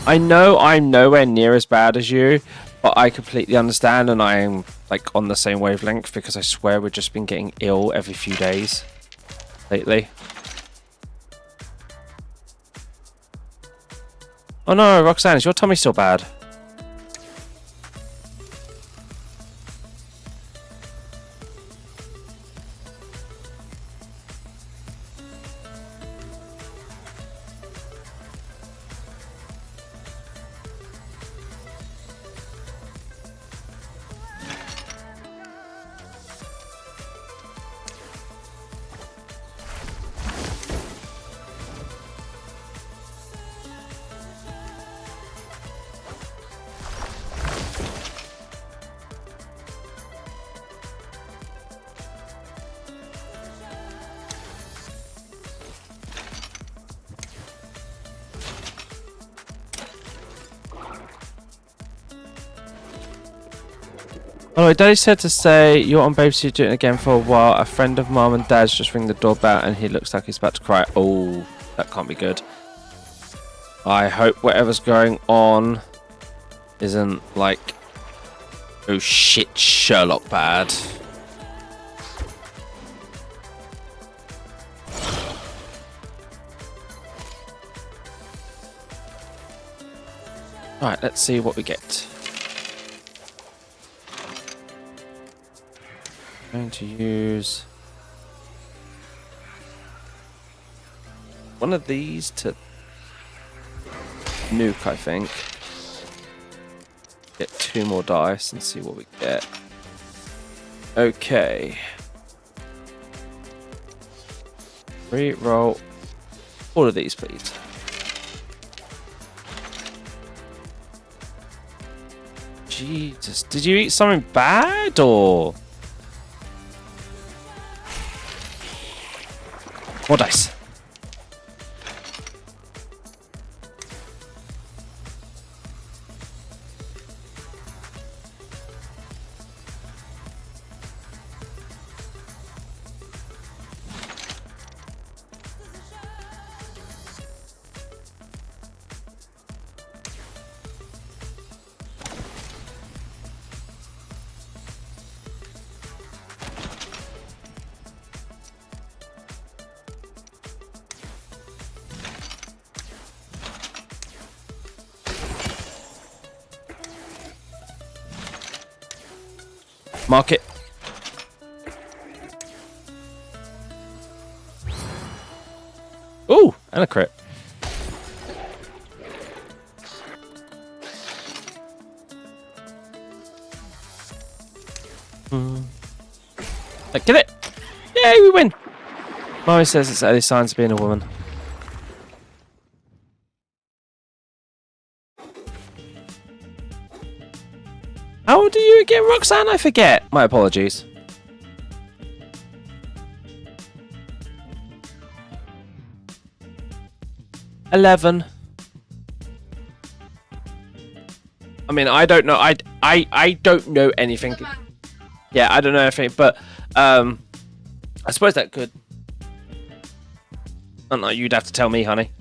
Speaker 1: I know I'm nowhere near as bad as you, but I completely understand, and I am like on the same wavelength because I swear we've just been getting ill every few days lately. Oh no, Roxanne, is your tummy still bad? Oh, Daddy said to say you're on babysitting doing it again for a while. A friend of Mum and Dad's just ring the doorbell and he looks like he's about to cry. Oh, that can't be good. I hope whatever's going on isn't like, oh shit, Sherlock bad. Alright, let's see what we get. Going to use one of these to nuke, I think. Get 2 more dice and see what we get. Okay. Re-roll all of these, please. Jesus, did you eat something bad or? More dice. Mark it. Ooh, and a crit. Mommy says it's early signs of being a woman. How old are you again, Roxanne? I forget. My apologies. $11. I mean, I don't know. I don't know anything. Yeah, I don't know anything, but I suppose that could. I don't know. You'd have to tell me, honey.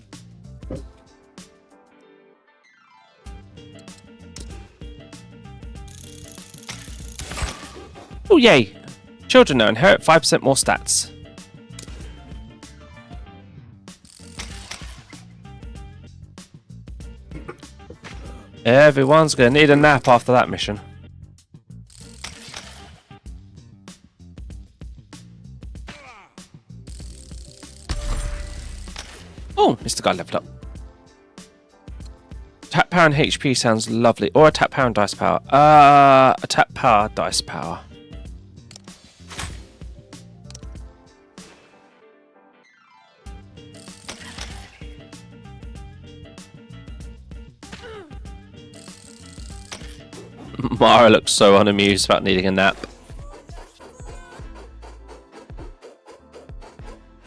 Speaker 1: Oh, yay. Children now inherit 5% more stats. Everyone's going to need a nap after that mission. Oh, Mr. Guy leveled up. Tap power and HP sounds lovely. Or a tap power and dice power. A tap power, dice power. Mara looks so unamused about needing a nap.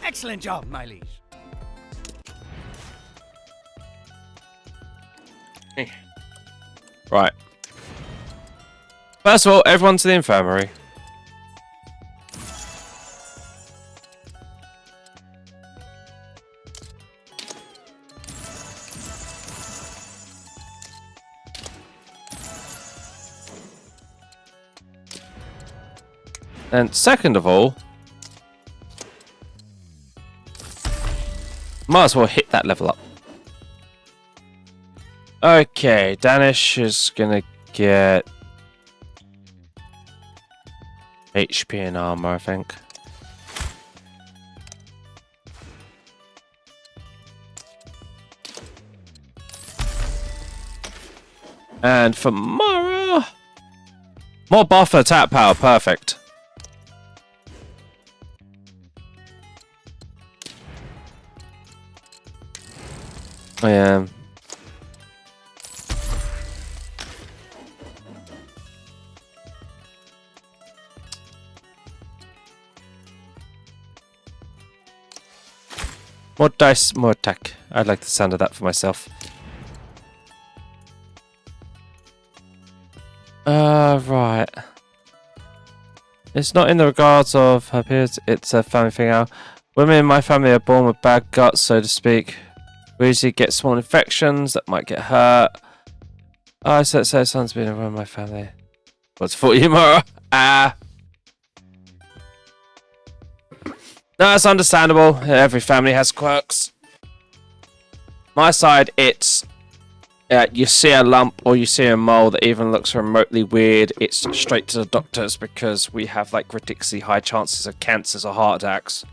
Speaker 4: Excellent job, my liege.
Speaker 1: Right. First of all, everyone to the infirmary. And second of all, might as well hit that level up. Okay, Danish is gonna get HP and armor, I think. And for Mara, more buffer tap power, perfect. I am. More dice, more attack. I like the sound of that for myself. Right. It's not in the regards of her peers, it's a family thing now. Women in my family are born with bad guts, so to speak. We usually get small infections that might get hurt. Oh, so son's been around my family. What's for you, Mara? Ah. No, it's understandable. Every family has quirks. My side, it's you see a lump or you see a mole that even looks remotely weird, it's straight to the doctors because we have like ridiculously high chances of cancers or heart attacks.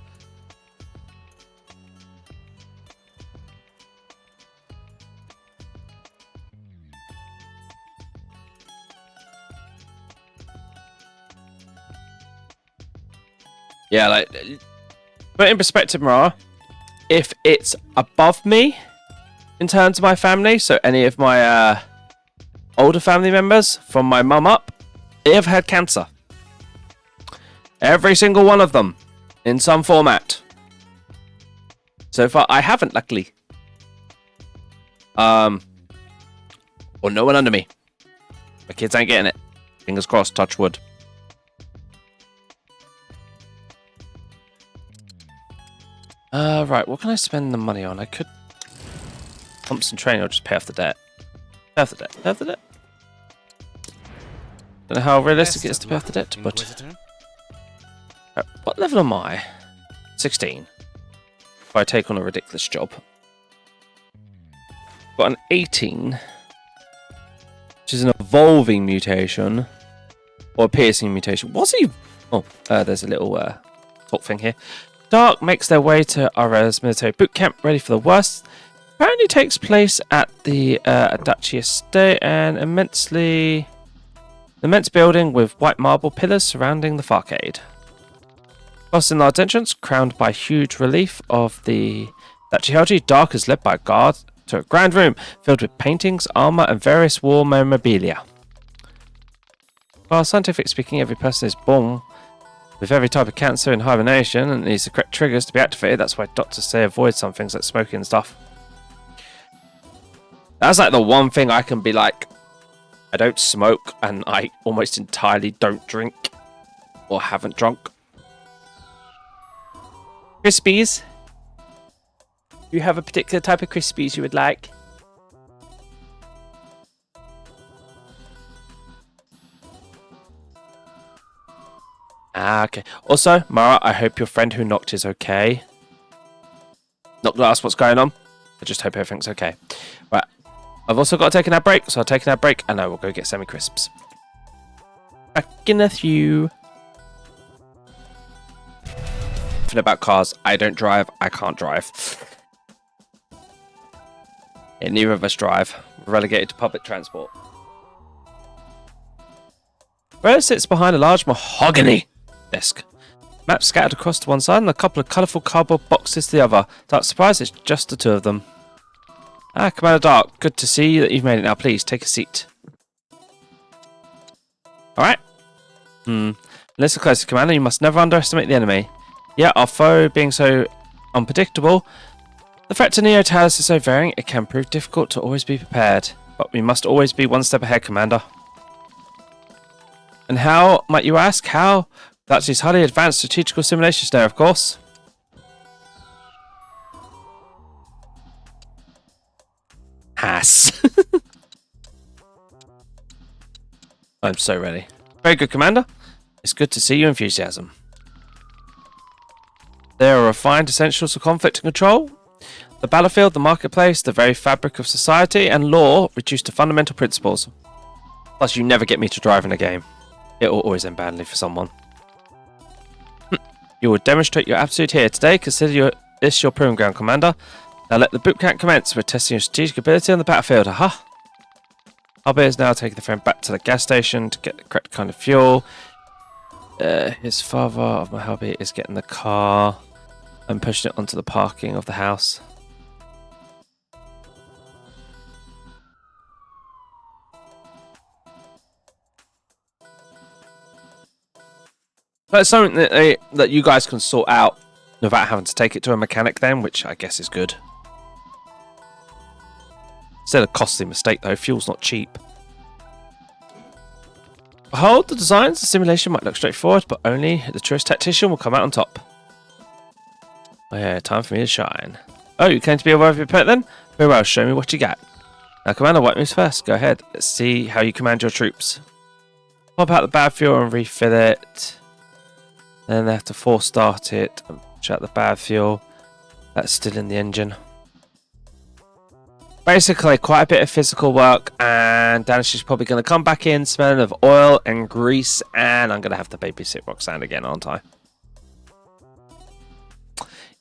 Speaker 1: Yeah, like, put in perspective, Mara, if it's above me in terms of my family, so any of my older family members from my mum up, they have had cancer. Every single one of them in some format. So far, I haven't, luckily. Or no one under me. My kids ain't getting it. Fingers crossed, touch wood. Right, what can I spend the money on? I could pump some training or just pay off the debt. Pay off the debt. Pay off the debt. Don't know how realistic it is to pay off the debt, but... Right, what level am I? 16. If I take on a ridiculous job. Got an 18. Which is an evolving mutation. Or a piercing mutation. What's he... Oh, there's a little talk thing here. Dark makes their way to Ara's military boot camp, ready for the worst. Apparently takes place at the Adachi estate, an immense building with white marble pillars surrounding the facade. Crossing large entrance, crowned by huge relief of the Dachihoji, Dark is led by a guard to a grand room filled with paintings, armor, and various war memorabilia. While scientific speaking, every person is born with every type of cancer in hibernation and needs the correct triggers to be activated. That's why doctors say avoid some things like smoking and stuff. That's like the one thing I can be like, I don't smoke and I almost entirely don't drink or haven't drunk. Crispies. Do you have a particular type of Crispies you would like? Ah, okay. Also, Mara, I hope your friend who knocked is okay. Not gonna ask what's going on. I just hope everything's okay. Right. I've also got to take an ad break, so I'll take an ad break and I will go get semi-crisps. Back in a few. About cars, I don't drive, I can't drive. Yeah, neither of us drive. We're relegated to public transport. Rose sits behind a large mahogany desk. Maps scattered across to one side and a couple of colourful cardboard boxes to the other. Dark surprise, it's just the two of them. Ah, Commander Dark, good to see that you've made it now. Please, take a seat. Alright. Listen closely, Commander, you must never underestimate the enemy. Yeah, our foe being so unpredictable, the threat to Neo Talos is so varying, it can prove difficult to always be prepared. But we must always be one step ahead, Commander. And how, might you ask? How? That's his highly advanced strategical simulations there, of course. Hass. I'm so ready. Very good, Commander. It's good to see your enthusiasm. There are refined essentials of conflict and control. The battlefield, the marketplace, the very fabric of society, and law reduced to fundamental principles. Plus, you never get me to drive in a game. It will always end badly for someone. You will demonstrate your aptitude here today. Consider this your proving ground, Commander. Now let the boot camp commence. We're testing your strategic ability on the battlefield. Aha! Albert is now taking the friend back to the gas station to get the correct kind of fuel. His father of my hobby is getting the car and pushing it onto the parking of the house. But it's something that you guys can sort out without having to take it to a mechanic then, which I guess is good. Still a costly mistake though, fuel's not cheap. Behold the designs, the simulation might look straightforward, but only the truest tactician will come out on top. Oh yeah, time for me to shine. Oh, you came to be aware of your opponent then? Very well, show me what you got. Now Commander, what moves first? Go ahead, let's see how you command your troops. Pop out the bad fuel and refill it. Then they have to force start it and shut the bad fuel. That's still in the engine. Basically, quite a bit of physical work, and Danish is probably going to come back in smelling of oil and grease, and I'm going to have to babysit Roxanne again, aren't I?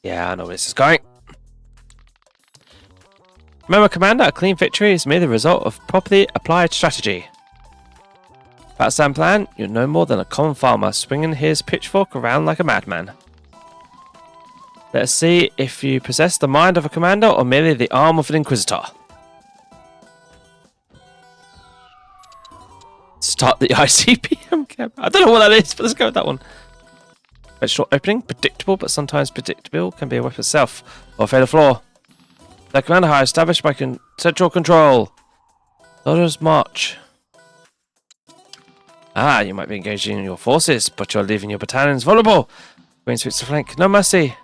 Speaker 1: Yeah, I know where this is going. Remember, Commander, a clean victory is merely the result of properly applied strategy. Without sound plan, you're no more than a common farmer swinging his pitchfork around like a madman. Let's see if you possess the mind of a commander or merely the arm of an inquisitor. Start the ICPM camp. I don't know what that is, but let's go with that one. A short opening, predictable, but sometimes predictable can be a weapon itself or a fatal flaw. The commander high established by central control. Orders march. Ah, you might be engaging in your forces, but you're leaving your battalions vulnerable. Green sweeps the flank, no mercy.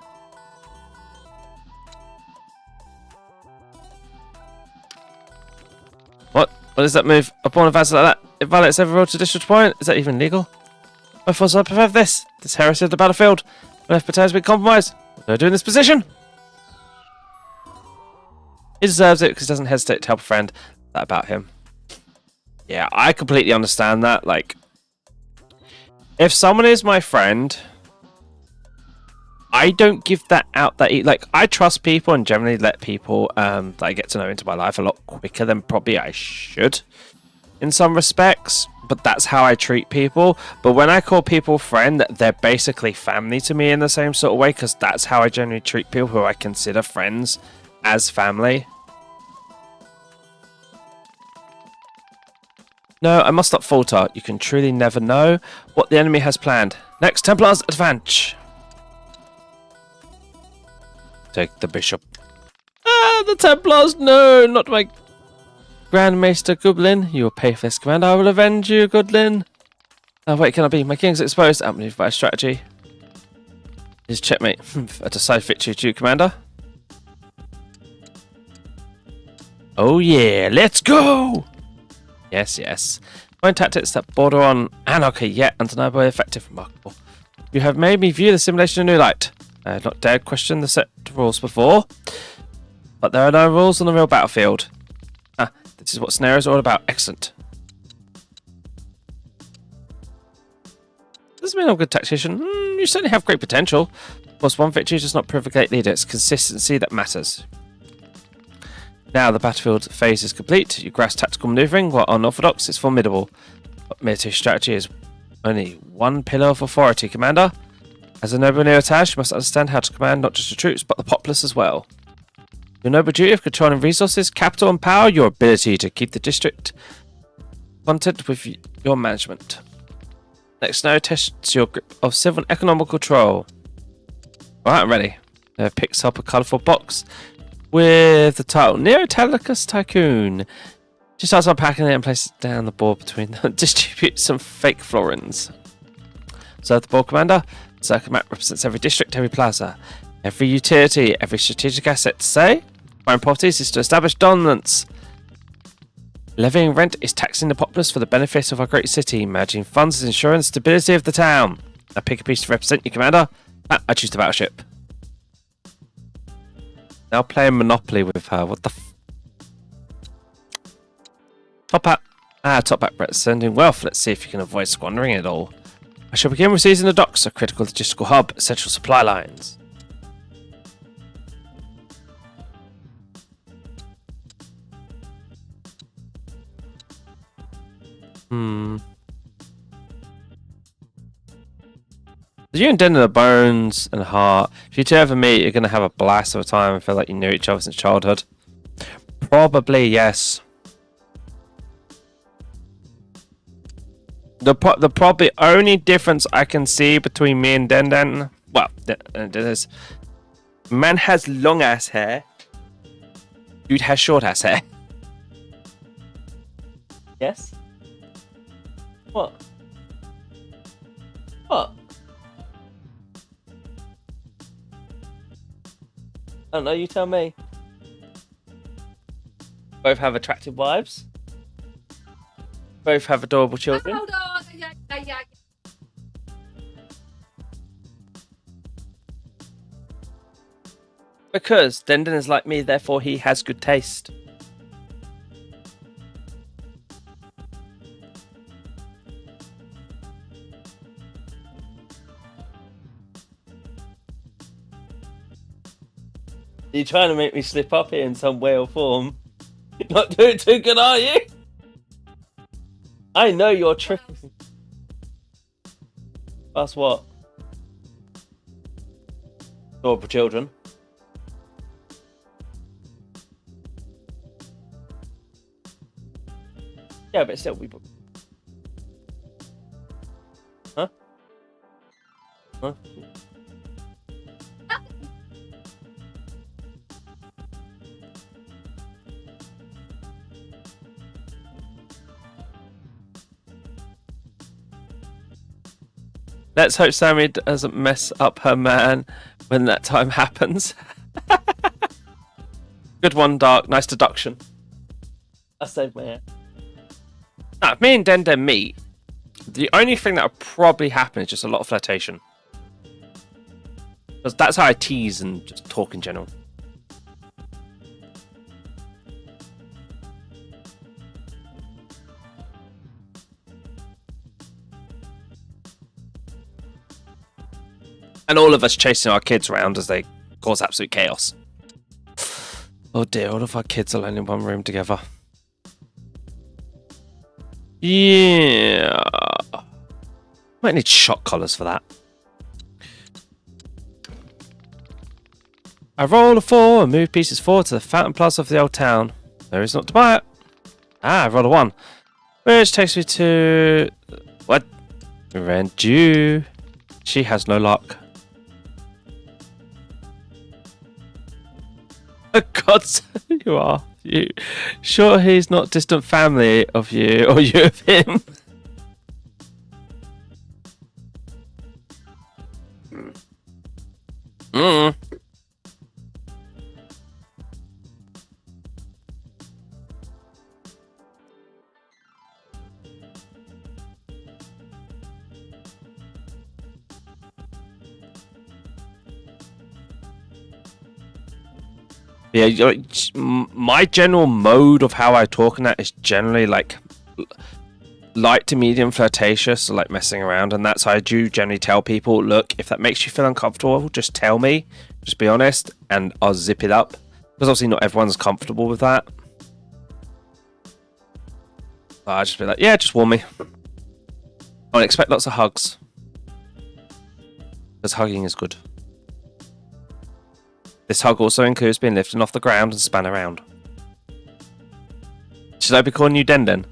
Speaker 1: What is that move? Upon advance like that, it violates every rule to district point. Is that even legal? My forces I prefer this. This heresy of the battlefield. My left battalion has been compromised. What do I do in this position? He deserves it because he doesn't hesitate to help a friend. That about him. Yeah, I completely understand that. Like, if someone is my friend, I don't give that out that like I trust people and generally let people that I get to know into my life a lot quicker than probably I should. in some respects, but that's how I treat people. But when I call people friend, they're basically family to me in the same sort of way, because that's how I generally treat people who I consider friends as family. No, I must not falter. You can truly never know what the enemy has planned. Next, Templars advance. Take the bishop. Ah, the Templars! No, not my Grand Maester Goblin. You will pay for this command. I will avenge you, Goblin. Oh, wait, can I be? My king's exposed. Outmaneuvered by strategy. Is checkmate. A decisive victory to you, Commander. Oh, yeah. Let's go! Yes, yes. Fine tactics that border on anarchy, yet undeniably effective. Remarkable. You have made me view the simulation in a new light. I had not dared question the set rules before, but there are no rules on the real battlefield. Ah, this is what scenarios are all about. Excellent. Doesn't mean I'm a good tactician. You certainly have great potential. Of course, one victory does not prove a great leader. It's consistency that matters. Now the battlefield phase is complete. You grasp tactical maneuvering, while unorthodox is formidable. But military strategy is only one pillar of authority, Commander. As a noble neotage, you must understand how to command not just the troops, but the populace as well. Your noble duty of controlling resources, capital and power, your ability to keep the district content with your management. Next now tests your grip of civil and economic control. Alright, I'm ready. Picks up a colourful box with the title Neo Italicus Tycoon. She starts unpacking it and places it down the board between them. Distribute some fake florins. So the board, Commander. The circle map represents every district, every plaza, every utility, every strategic asset. To say, buying properties is to establish dominance. Levying rent is taxing the populace for the benefit of our great city. Managing funds is ensuring the stability of the town. I pick a piece to represent you, Commander. I choose the battleship. Now playing Monopoly with her. What the Top hat. Top hat representing wealth. Let's see if you can avoid squandering it all. I shall begin with seizing the docks, a critical logistical hub, essential supply lines. You and Den are bones and heart. If you two ever meet, you're going to have a blast of a time and feel like you knew each other since childhood. Probably, yes. The probably only difference I can see between me and Den, well, there's man has long ass hair, dude has short ass hair. Yes. What? What? I don't know. You tell me. Both have attractive wives. Both have adorable children.
Speaker 5: Hold on. Yeah.
Speaker 1: Because Dendon is like me, therefore he has good taste. You're trying to make me slip up here in some way or form. You're not doing too good, are you? I know you're tricking. That's what? Adorable children. Yeah, but still, we. Huh? Huh? Let's hope Sammy doesn't mess up her man when that time happens. Good one, Dark. Nice deduction. I saved my ass. Now, if me and Den meet, the only thing that will probably happen is just a lot of flirtation. Because that's how I tease and just talk in general. And all of us chasing our kids around as they cause absolute chaos. Oh dear, all of our kids alone in one room together. Yeah. Might need shock collars for that. I roll a 4 and move pieces forward to the fountain plaza of the old town. There is not to buy it. Ah, I rolled a 1. Which takes me to... What? Rendu. She has no luck. Oh God, you are. You sure he's not distant family of you or you of him? Mm. Yeah, my general mode of how I talk in that is generally like light to medium flirtatious, like messing around, and that's how I do generally tell people, look, if that makes you feel uncomfortable, just tell me, just be honest, and I'll zip it up. Because obviously not everyone's comfortable with that. I'll just be like, yeah, just warn me. I'll expect lots of hugs. Because hugging is good. This hug also includes being lifted off the ground and spun around. Should I be calling you Den?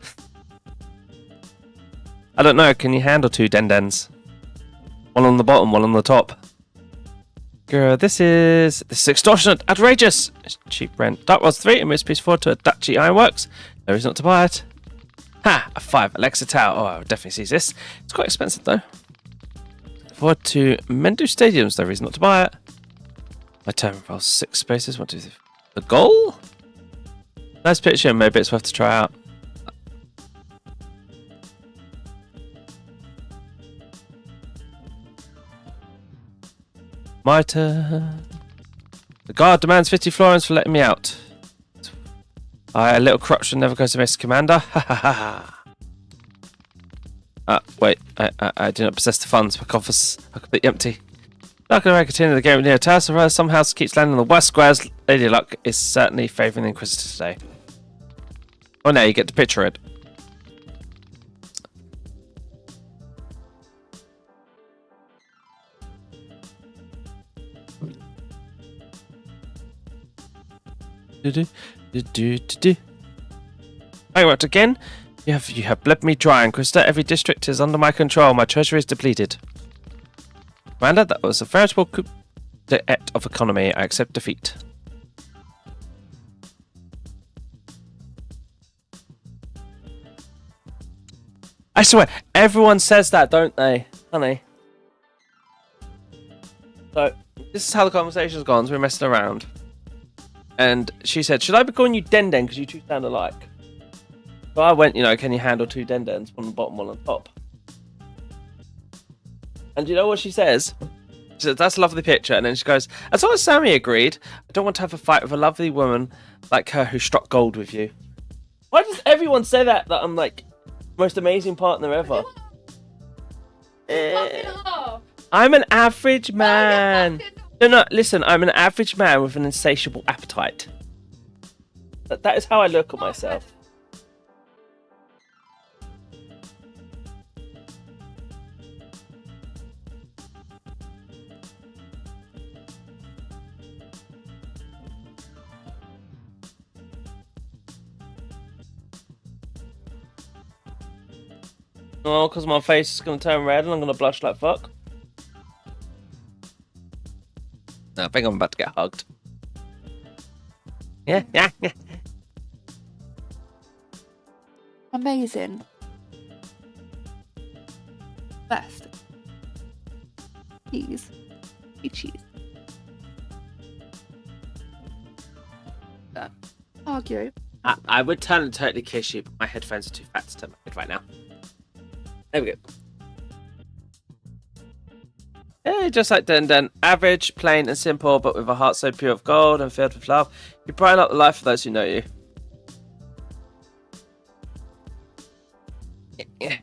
Speaker 1: I don't know, can you handle 2 Dendens? One on the bottom, one on the top. Girl, this is extortionate, outrageous. It's cheap rent. That was 3, and moves piece forward to a Dachi Ironworks. No reason not to buy it. Ha! A 5, Alexa Tower. Oh, I would definitely seize this. It's quite expensive though. Forward to Mendu Stadiums. No reason not to buy it. My turn rolls 6 spaces. 1, 2, 3. The goal? Nice picture. Maybe it's worth to try out. My turn. The guard demands 50 florins for letting me out. A little corruption never goes to miss, Commander. Ha ha ha ha. Wait. I do not possess the funds. My coffers are completely empty. Not going to continue the game near Tassel. Somehow keeps landing on the west squares. Lady Luck is certainly favouring the Inquisitor today. Oh, now you get to picture it. I worked again. You have bled me dry, Inquisitor. Every district is under my control. My treasury is depleted. Commander, that was a veritable coup d'etat of economy. I accept defeat. I swear, everyone says that, don't they, honey? So, this is how the conversation's gone. So we're messing around. And she said, should I be calling you Den because you two sound alike? So I went, can you handle 2 Dendens, one on the bottom, one on top? And you know what she says? She says, that's a lovely picture. And then she goes, as long as Sammy agreed, I don't want to have a fight with a lovely woman like her who struck gold with you. Why does everyone say that I'm like, most amazing partner ever? I'm an average man. No, listen, I'm an average man with an insatiable appetite. That is how I look at myself. Oh, because my face is going to turn red and I'm going to blush like fuck. I think I'm about to get hugged. Yeah.
Speaker 5: Amazing. Best. Cheese. Cheese. Argue.
Speaker 1: I would turn and totally kiss you, but my headphones are too fat to turn my head right now. There we go. Yeah, just like Den. Average, plain and simple, but with a heart so pure of gold and filled with love. You brighten up the life of those who know you. Yeah.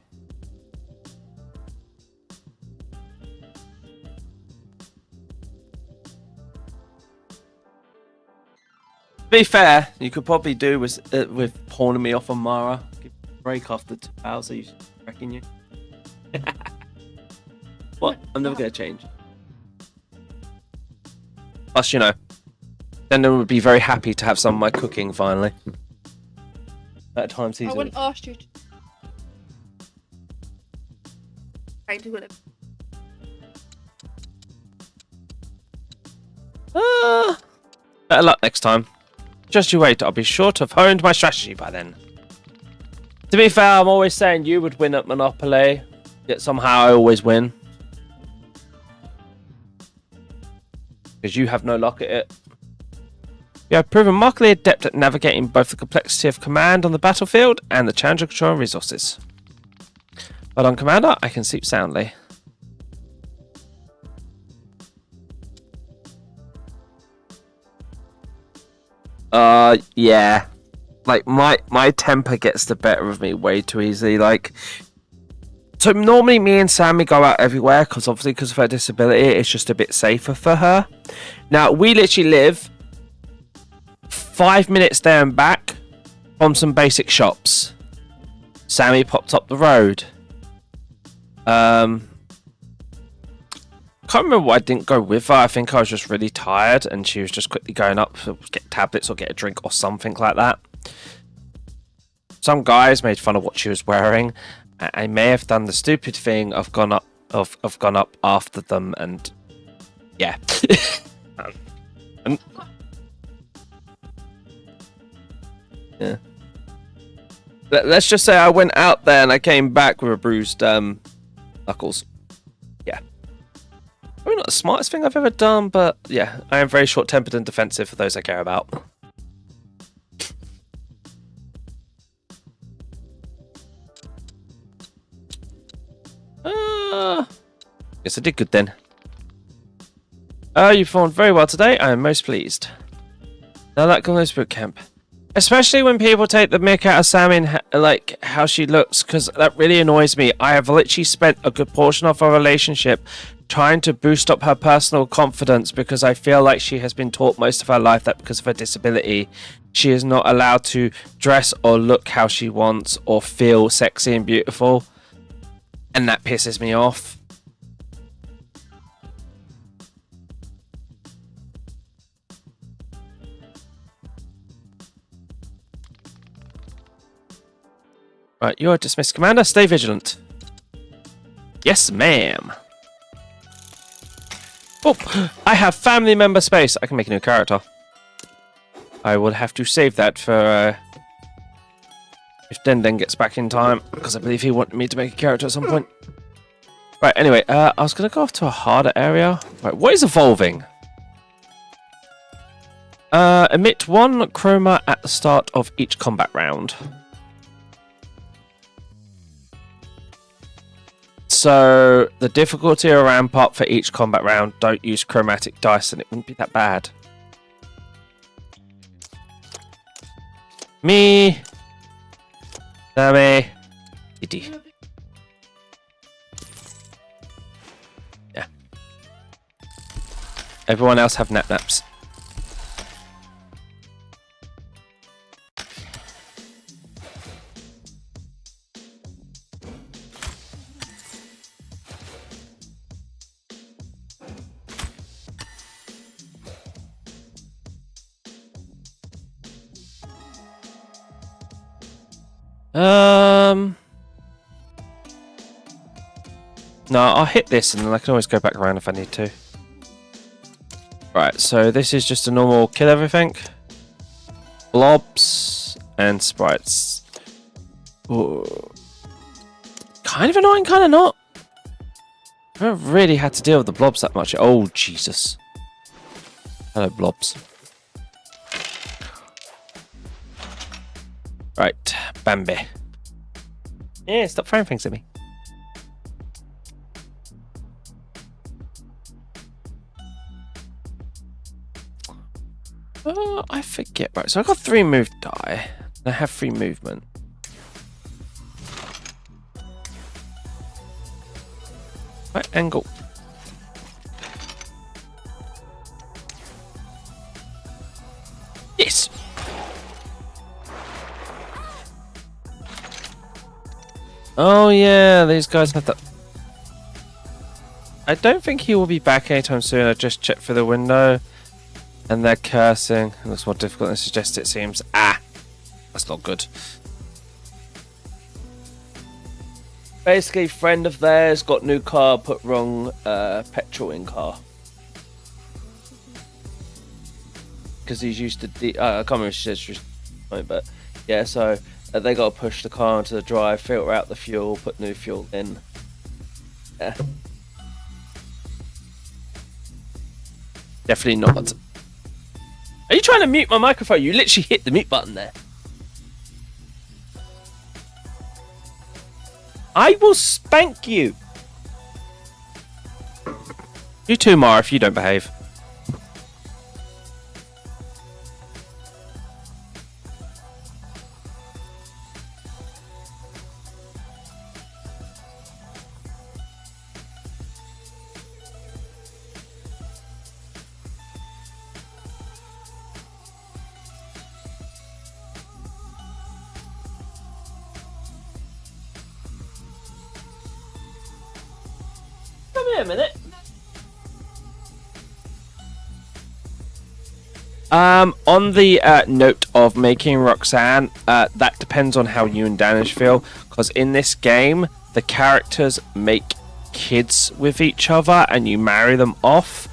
Speaker 1: To be fair, you could probably do with pawning me off on Mara. break after 2 hours. Are you wrecking you? What? I'm never gonna change. Plus, you know, then I would be very happy to have some of my cooking finally. At times,
Speaker 5: I
Speaker 1: season.
Speaker 5: wouldn't ask you to. Trying to win it.
Speaker 1: Better luck next time. Just you wait, I'll be sure to have honed my strategy by then. To be fair, I'm always saying you would win at Monopoly, yet somehow I always win. Because you have no luck at it. You have proven remarkably adept at navigating both the complexity of command on the battlefield and the challenge of control and resources. But on Commander, I can sleep soundly. Yeah. Like, my temper gets the better of me way too easily. Like, so normally me and Sammy go out everywhere because obviously because of her disability, it's just a bit safer for her. Now, we literally live 5 minutes there and back from some basic shops. Sammy popped up the road. Can't remember why I didn't go with her. I think I was just really tired and she was just quickly going up to get tablets or get a drink or something like that. Some guys made fun of what she was wearing. I may have done the stupid thing of gone up after them and yeah. Yeah. Let's just say I went out there and I came back with a bruised knuckles. Yeah. Probably not the smartest thing I've ever done, but yeah, I am very short-tempered and defensive for those I care about. Guess I did good then. You performed very well today. I am most pleased. Now that goes boot camp. Especially when people take the mick out of Sam in like how she looks, because that really annoys me. I have literally spent a good portion of our relationship trying to boost up her personal confidence because I feel like she has been taught most of her life that because of her disability, she is not allowed to dress or look how she wants or feel sexy and beautiful. And that pisses me off. Right, you are dismissed, Commander. Stay vigilant. Yes, ma'am. Oh, I have family member space. I can make a new character. I will have to save that for if Den gets back in time, because I believe he wanted me to make a character at some point. Right, anyway, I was going to go off to a harder area. Right, what is evolving? Emit 1 chroma at the start of each combat round. So, the difficulty will ramp up for each combat round. Don't use chromatic dice and it wouldn't be that bad. Me. Sammy. Diddy. Yeah. Everyone else have naps. No, I'll hit this and then I can always go back around if I need to. Right, so this is just a normal kill everything. Blobs and sprites. Ooh. Kind of annoying, kind of not. I haven't really had to deal with the blobs that much. Oh, Jesus. Hello, blobs. Right, Bambi. Yeah, stop throwing things at me. I forget. Right, so I got 3 move die. And I have 3 movement. Right angle. Yes. Oh yeah, these guys have that. I don't think he will be back anytime soon. I just checked through the window, and they're cursing. It looks more difficult than suggested. It seems. Ah, that's not good. Basically, friend of theirs got new car, put wrong petrol in car. Because he's used to I can't remember if she said, but yeah, so they got to push the car into the drive, filter out the fuel, put new fuel in. Yeah. Definitely not. Are you trying to mute my microphone? You literally hit the mute button there. I will spank you. You too, Mara, if you don't behave. Come here a minute. On the note of making Roxanne, that depends on how you and Danish feel, because in this game, the characters make kids with each other, and you marry them off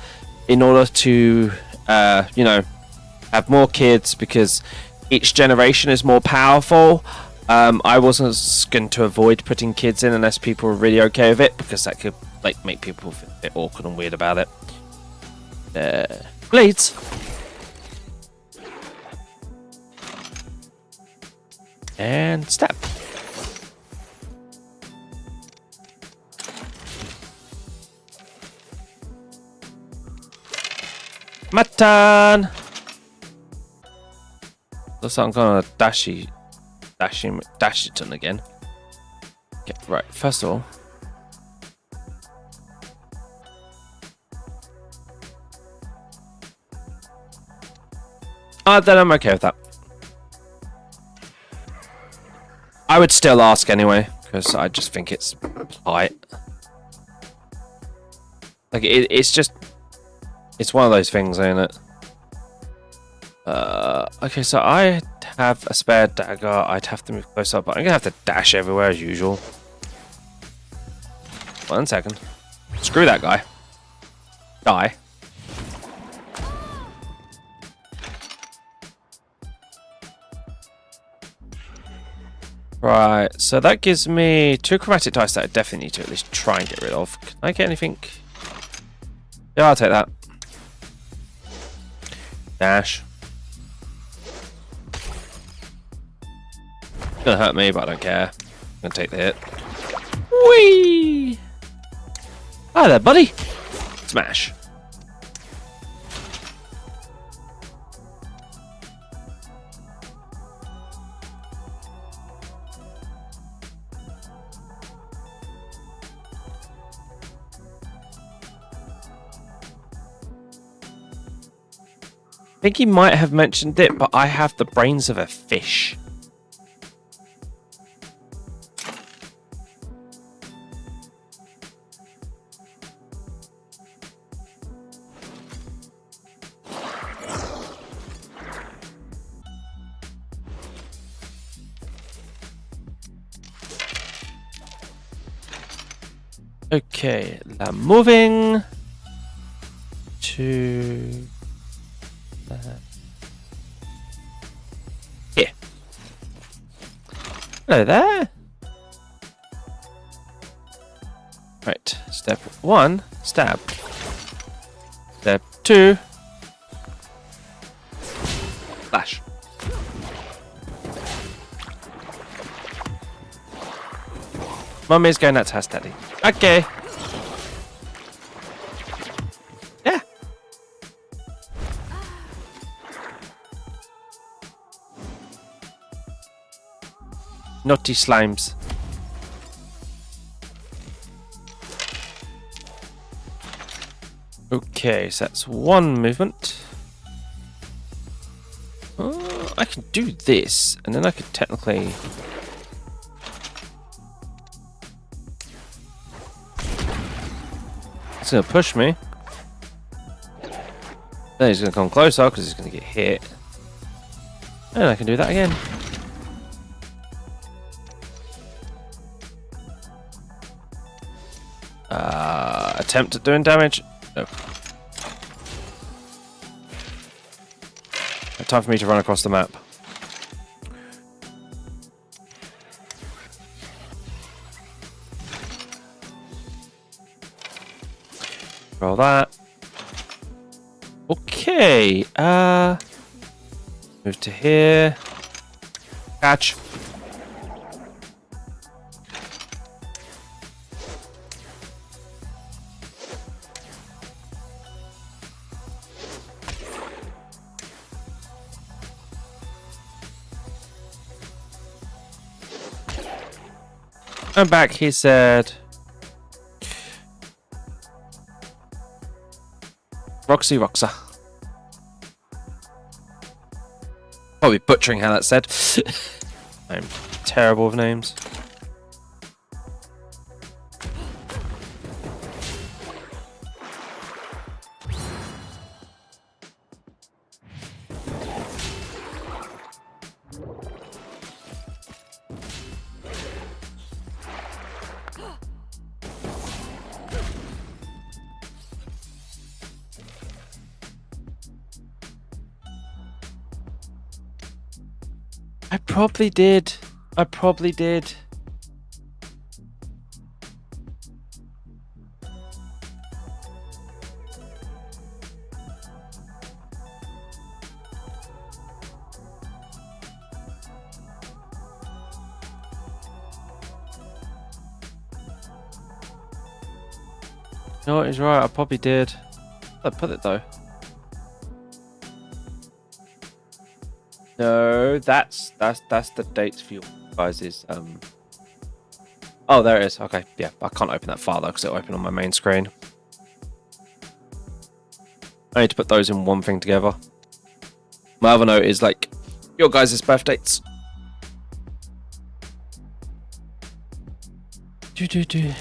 Speaker 1: in order to, you know, have more kids, because each generation is more powerful. I wasn't going to avoid putting kids in unless people were really okay with it, because that could like make people feel a bit awkward and weird about it. Blades. And stab. My turn. Looks like I'm gonna dash it again. Okay, right. First of all, then I'm okay with that. I would still ask anyway, because I just think it's polite. Like, it's just... It's one of those things, ain't it? Okay, so I have a spare dagger. I'd have to move close up, but I'm going to have to dash everywhere as usual. 1 second. Screw that guy. Die. Right, so that gives me 2 chromatic dice that I definitely need to at least try and get rid of. Can I get anything? Yeah, I'll take that. Dash. It's gonna hurt me, but I don't care. I'm gonna take the hit. Whee! Hi there, buddy. Smash. I think he might have mentioned it, but I have the brains of a fish. Okay, now moving to... here. Hello there. Right, step 1, stab. Step 2, slash. Mummy's going nuts, has daddy. Okay. Yeah. Naughty slimes. Okay, so that's 1 movement. I can do this, and then I could technically... He's going to push me. Then he's going to come closer because he's going to get hit. And I can do that again. Attempt at doing damage. No. Time for me to run across the map. Roll that. Okay. Move to here. Catch. I'm back, he said. Roxy Roxa. Probably butchering how that's said. I'm terrible with names. I probably did. I probably did. You know what, he's right, I probably did. I put it though. No, that's the dates for you guys is oh, there it is. Okay, yeah, I can't open that file though because it'll open on my main screen. I need to put those in one thing together. My other note is like your guys' birth dates. Do.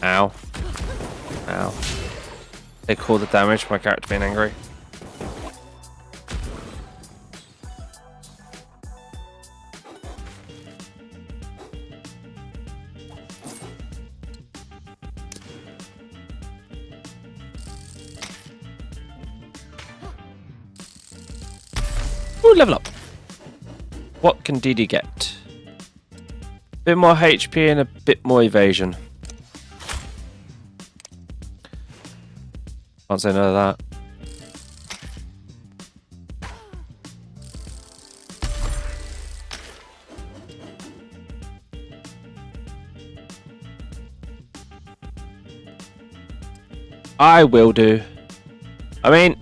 Speaker 1: Ow. Ow. Take all the damage from my character being angry. Ooh, level up. What can DD get? A bit more HP and a bit more evasion. Can't say no to that. I will do. I mean,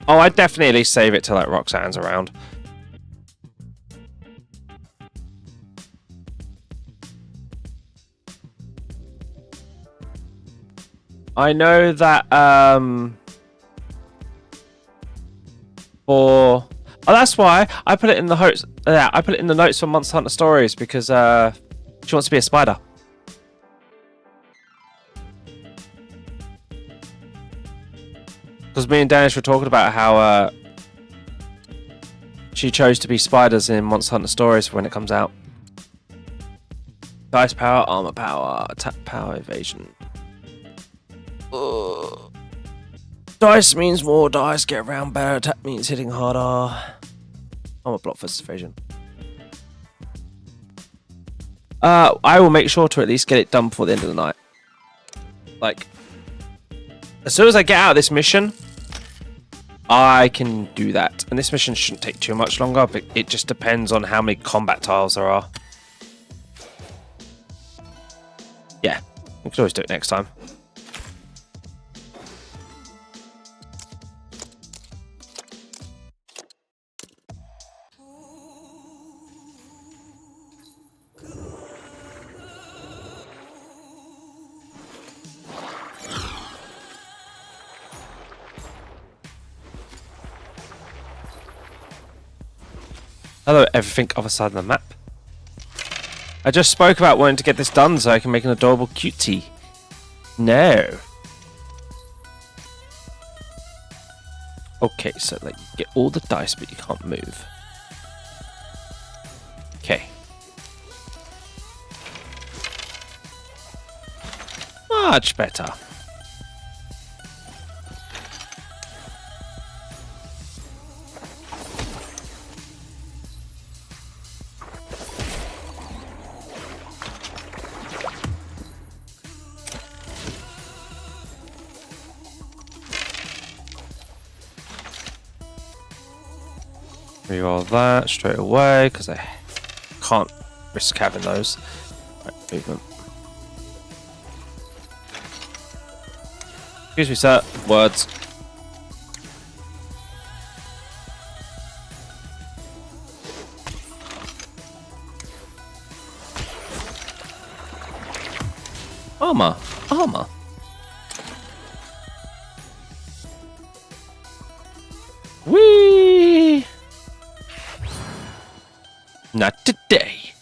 Speaker 1: oh, I'd definitely at least save it till like Roxanne's around. I know that for that's why I put it in the notes. Yeah, I put it in the notes for Monster Hunter Stories because she wants to be a spider. Because me and Danish were talking about how she chose to be spiders in Monster Hunter Stories when it comes out. Dice power, armor power, attack power, evasion. Dice means more dice, get around better. Attack means hitting harder. Armor block versus evasion. I will make sure to at least get it done before the end of the night. Like, as soon as I get out of this mission, I can do that. And this mission shouldn't take too much longer, but it just depends on how many combat tiles there are. Yeah, we could always do it next time. Hello, everything other side of the map. I just spoke about wanting to get this done so I can make an adorable cutie. No. Okay, so like you get all the dice, but you can't move. Okay. Much better. Reroll that straight away because I can't risk having those. Right, movement. Excuse me, sir. Words. Armor. Armor. Whee! Not today.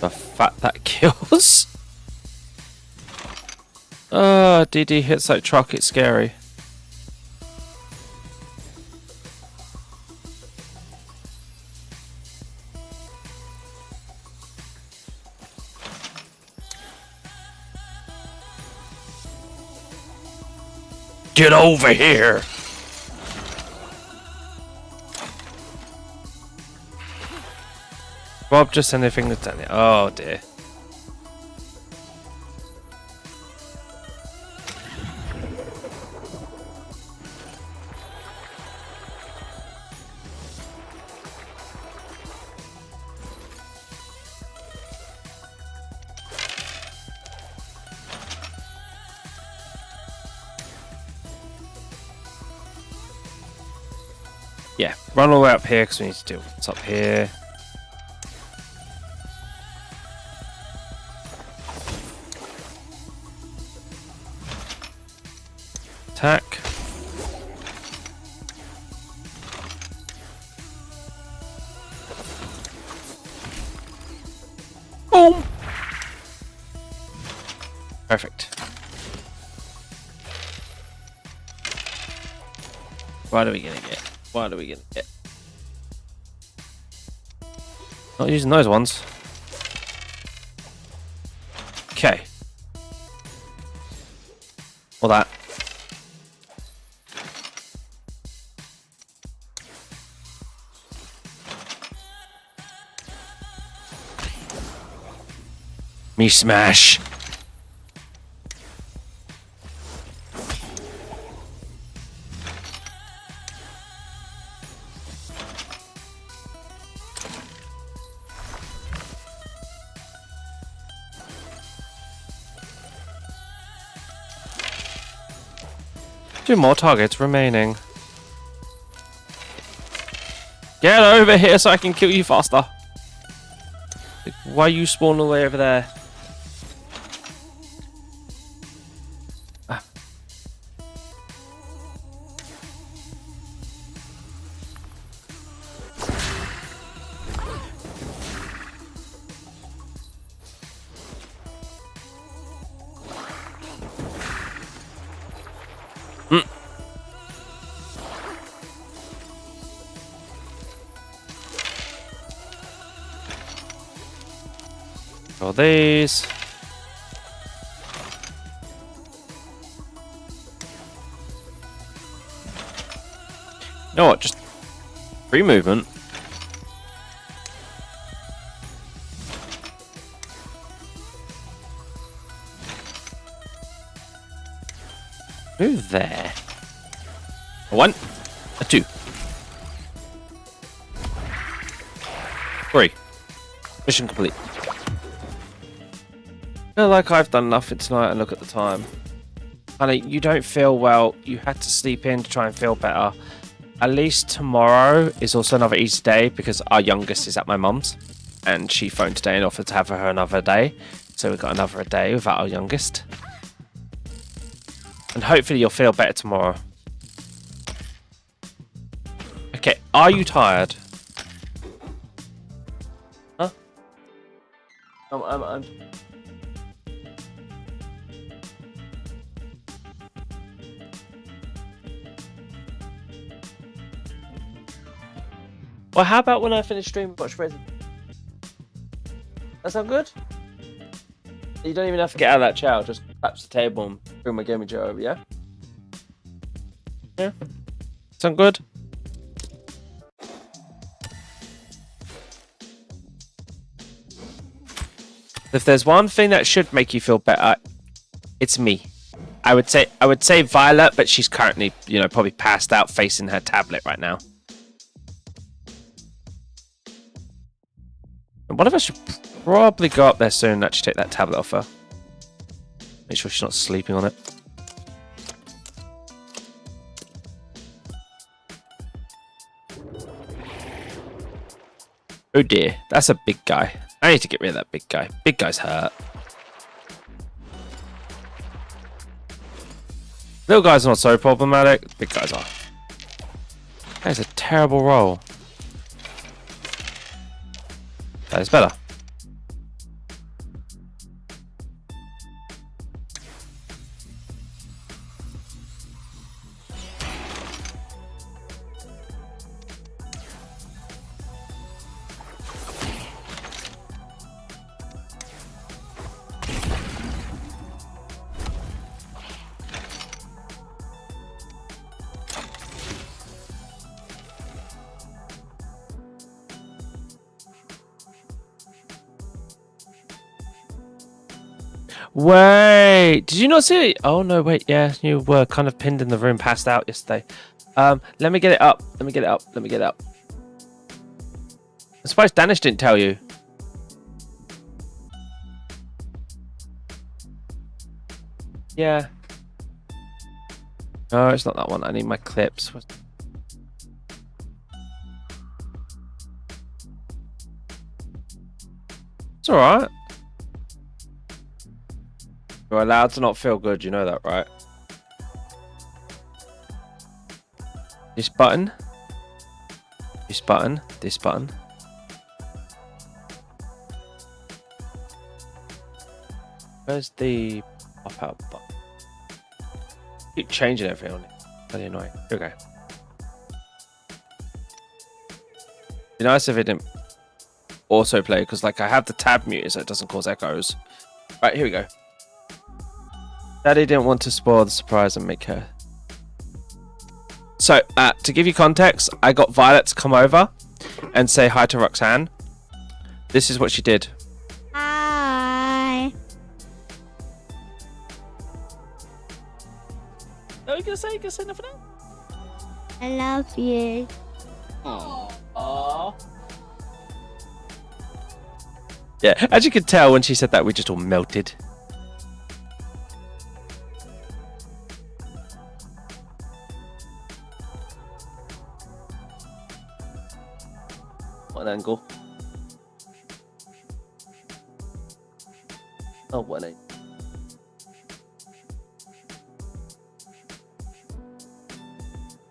Speaker 1: The fat that kills. DD hits like truck, it's scary. Get over here! Rob, just anything that's done it. Oh dear. Yeah, run all the way up here because we need to do what's up here. Attack. Boom! Perfect. What are we gonna get? What are we gonna get? Not using those ones. Okay. Or that. Me smash. Two more targets remaining. Get over here so I can kill you faster. Like, why you spawn all the way over there? Ah. All these. You know what? Just free movement. Move there. A 1, a 2, 3. Mission complete. I feel like I've done nothing tonight and look at the time. Honey, you don't feel well. You had to sleep in to try and feel better. at least tomorrow is also another easy day because our youngest is at my mum's and she phoned today and offered to have her another day. So we've got another day without our youngest. And hopefully you'll feel better tomorrow. Okay, are you tired? Huh? I'm... Well, how about when I finish streaming, watch Resident? That sound good? You don't even have to get out of that chair. Just collapse the table and bring my gaming chair over, yeah? Yeah? Sound good? If there's one thing that should make you feel better, it's me. I would say Violet, but she's currently, probably passed out facing her tablet right now. And one of us should probably go up there soon and actually take that tablet off her. Make sure she's not sleeping on it. Oh dear, that's a big guy. I need to get rid of that big guy. Big guy's hurt. Little guys are not so problematic. Big guys are. That is a terrible roll. That is better. Wait, did you not see it? Oh no, wait, yeah, you were kind of pinned in the room, passed out yesterday. Let me get it up. Let me get it up. Let me get it up. I'm surprised Danish didn't tell you. Yeah. No, it's not that one. I need my clips. It's alright. You're allowed to not feel good, you know that, right? This button. This button. This button. Where's the pop-out button? Keep changing everything on it. Really annoying. Okay. It'd be nice if it didn't autoplay, because like I have the tab muted so it doesn't cause echoes. Right, here we go. Daddy didn't want to spoil the surprise and make her. So, to give you context, I got Violet to come over and say hi to Roxanne. This is what she did.
Speaker 6: Hi.
Speaker 3: No, you gonna say nothing else?
Speaker 6: I love you.
Speaker 3: Aww.
Speaker 1: Yeah, as you can tell when she said that, we just all melted. One angle. Oh, one angle.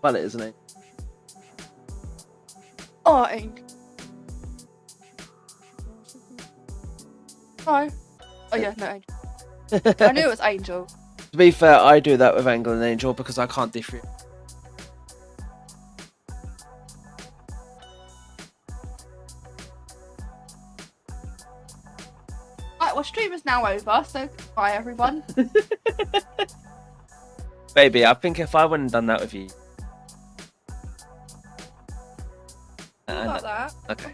Speaker 1: Well, it isn't it?
Speaker 5: Oh, Ink. No. Oh yeah, no, Angel. I knew it was Angel.
Speaker 1: To be fair, I do that with Angle and Angel because I can't differentiate.
Speaker 5: Right, well, stream is now over, so bye everyone.
Speaker 1: Baby, I think if I wouldn't have done that with you.
Speaker 5: About that.
Speaker 1: Okay.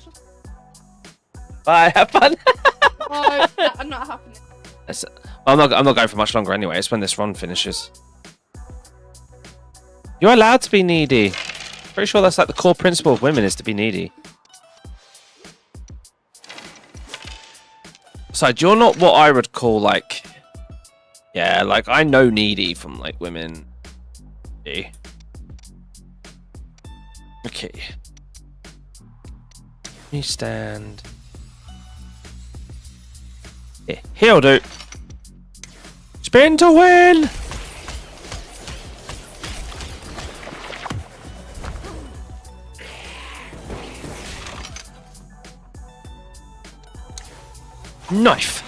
Speaker 1: Bye, have fun.
Speaker 5: No, I'm not happening.
Speaker 1: I'm not going for much longer anyway. It's when this run finishes. You're allowed to be needy. Pretty sure that's like the core principle of women is to be needy. So you're not what I would call like, yeah, like I know needy from like women. Okay. Me stand. Yeah, he'll do. Spin to win! Knife.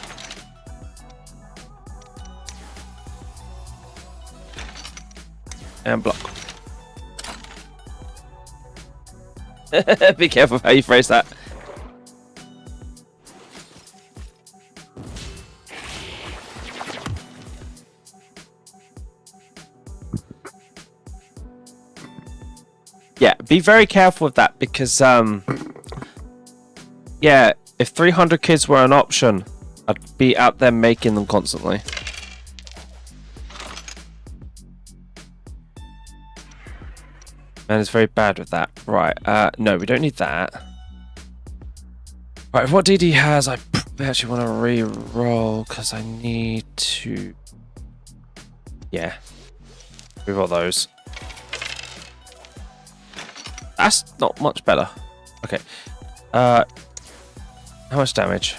Speaker 1: And block. Be careful how you phrase that. Yeah, be very careful with that because, yeah, if 300 kids were an option, I'd be out there making them constantly. Man is very bad with that. Right, no, we don't need that. Right, what DD has, I actually want to re-roll because I need to... Yeah. Re-roll those. That's not much better. Okay. How much damage?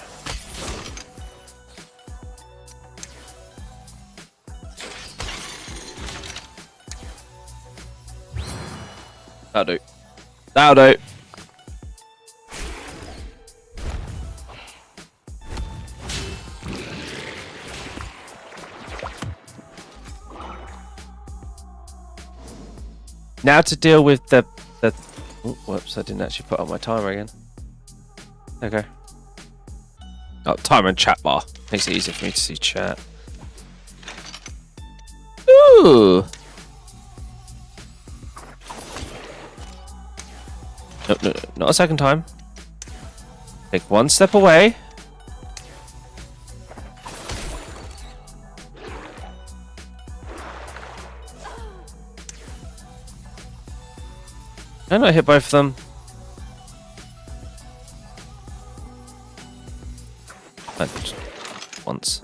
Speaker 1: That'll do. That'll do. Now to deal with the oh, whoops, I didn't actually put on my timer again. Okay. Oh, timer and chat bar. Makes it easier for me to see chat. Ooh! No, no, no, not a second time. Take one step away. And I hit both of them. And once.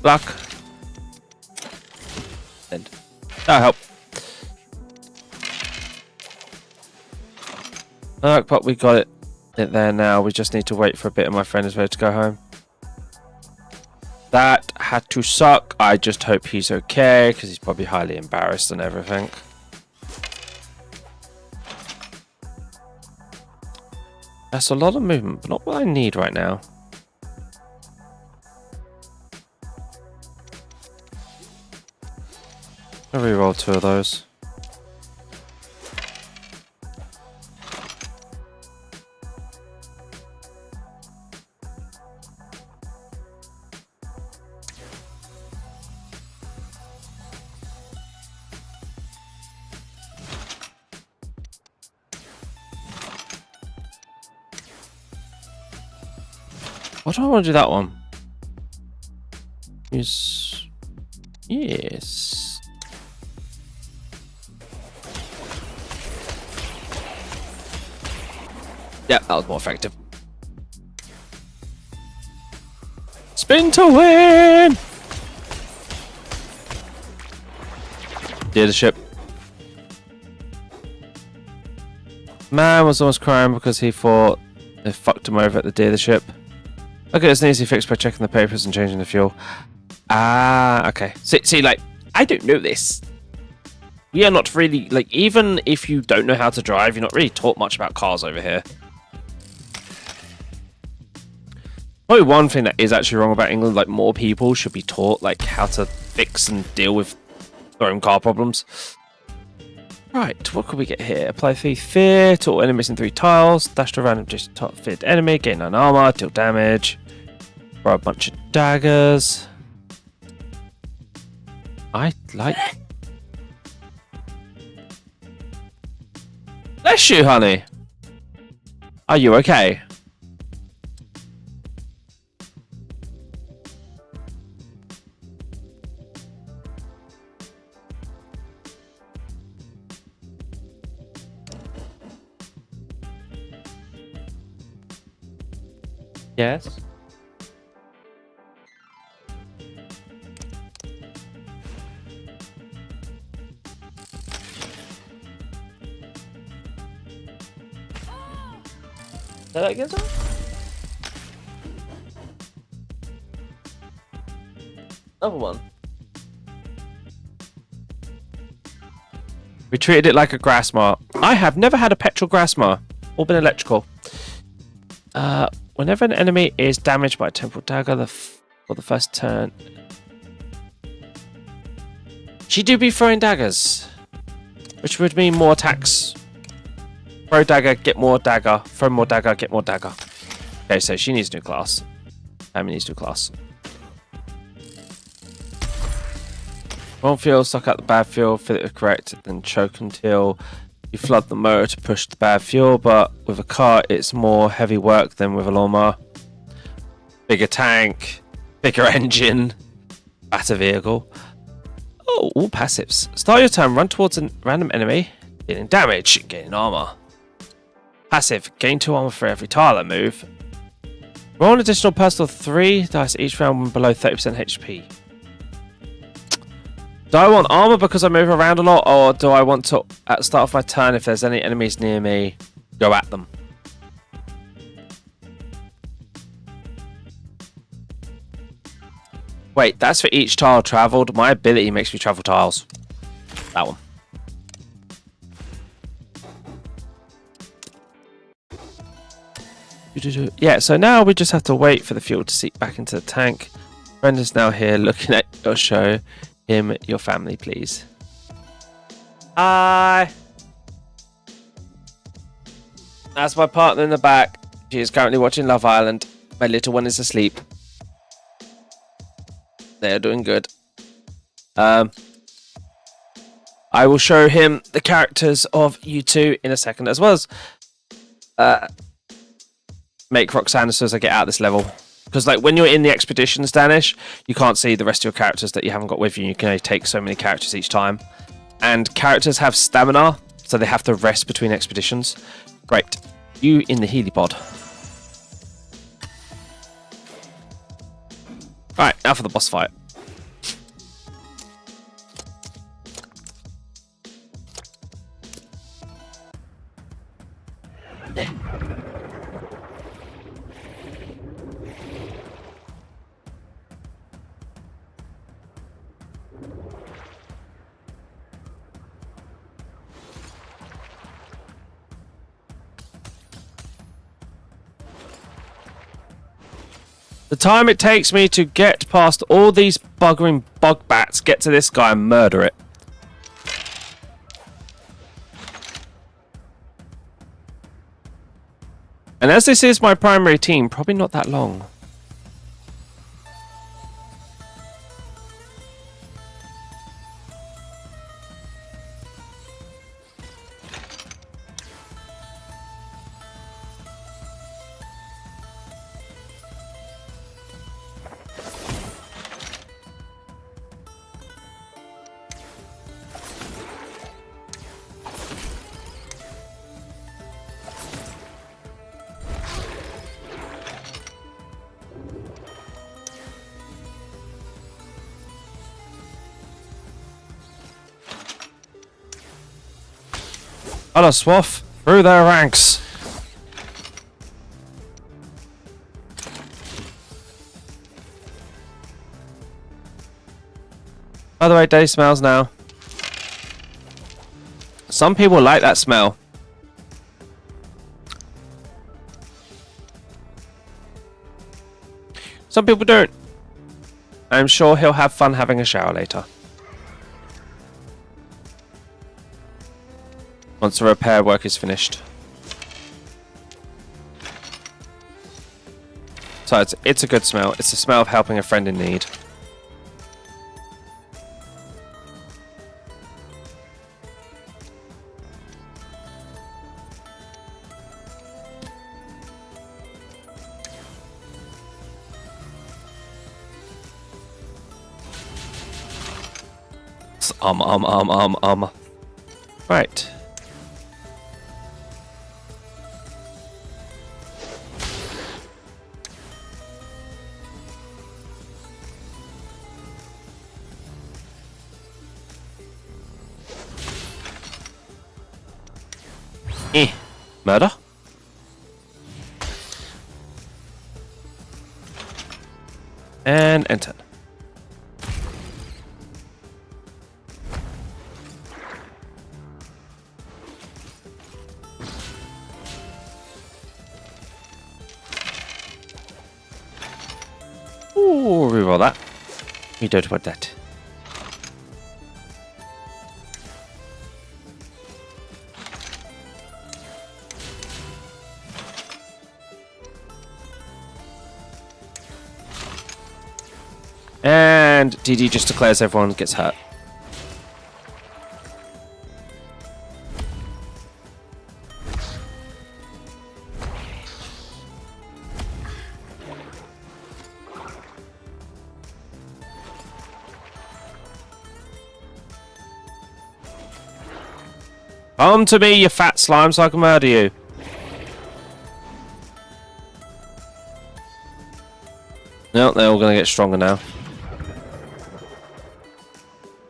Speaker 1: Block. End. That'll help. But we got it there now. We just need to wait for a bit and my friend is ready to go home. That had to suck. I just hope he's okay because he's probably highly embarrassed and everything. That's a lot of movement, but not what I need right now. I'll re-roll 2 of those. Why do I want to do that one? Yes. Yes. Yeah, that was more effective. Spin to win! Dealership. Man was almost crying because he thought they fucked him over at the dealership. Okay, it's an easy fix by checking the papers and changing the fuel. Ah, okay. See, like, I don't know this. We are not really, like, even if you don't know how to drive, you're not really taught much about cars over here. Probably one thing that is actually wrong about England, like, more people should be taught, like, how to fix and deal with their own car problems. Right, what could we get here? Apply 3 fear to all enemies in 3 tiles. Dash to random just top feared enemy. Gain 9 armor. Deal damage. Throw a bunch of daggers. I like... Bless you, honey. Are you okay? Yes. Say that again, sorry? Another one. We treated it like a grassmar. I have never had a petrol grassmar. All been electrical. Whenever an enemy is damaged by a temporal dagger for the first turn... She do be throwing daggers. Which would mean more attacks. Throw dagger, get more dagger. Throw more dagger, get more dagger. Okay, so she needs a new class. Amy needs a new class. One fuel, suck out the bad fuel, fill it with correct, then choke until you flood the motor to push the bad fuel. But with a car, it's more heavy work than with a lawnmower. Bigger tank, bigger engine, better vehicle. Oh, all passives. Start your turn, run towards a random enemy, dealing damage, gaining armor. Passive, gain 2 armor for every tile I move. Roll an additional personal 3 dice each round when below 30% HP. Do I want armor because I move around a lot, or do I want to, at the start of my turn, if there's any enemies near me, go at them? Wait, that's for each tile travelled. My ability makes me travel tiles. That one. Yeah, so now we just have to wait for the fuel to seep back into the tank. Brendan's now here looking at your show. Him your family, please. Hi. That's my partner in the back. She is currently watching Love Island. My little one is asleep. They're doing good. I will show him the characters of you two in a second, as well as make Roxanne as soon as I get out of this level. Because like when you're in the expeditions, Danish, you can't see the rest of your characters that you haven't got with you. You can only take so many characters each time. And characters have stamina, so they have to rest between expeditions. Great. You in the Healy pod. Alright, now for the boss fight. The time it takes me to get past all these buggering bug bats, get to this guy and murder it. And as this is my primary team, probably not that long. Hello, Swaff, through their ranks. By the way, Day smells now. Some people like that smell. Some people don't. I'm sure he'll have fun having a shower later. Once the repair work is finished. So it's a good smell. It's the smell of helping a friend in need. Right. Murder? End turn. Ooh, reroll that. You don't want that. And DD just declares everyone gets hurt. Come to me, you fat slime, so I can murder you. No, they're all going to get stronger now.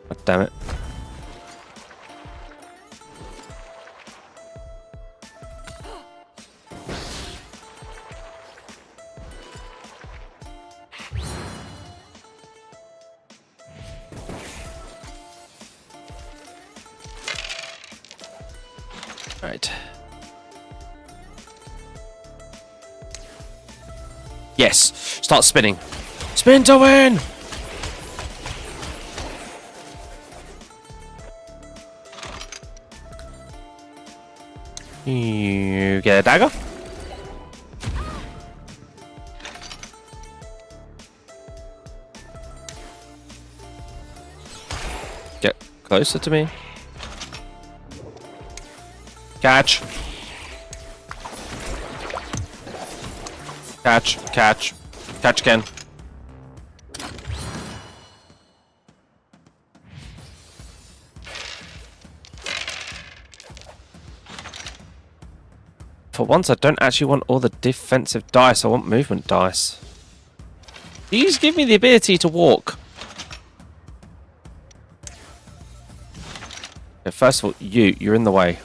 Speaker 1: God damn it. Right. Yes. Start spinning. Spin to win! You get a dagger. Get closer to me. Catch. Catch, catch. Catch again. For once, I don't actually want all the defensive dice. I want movement dice. These give me the ability to walk. Okay, first of all, you're in the way.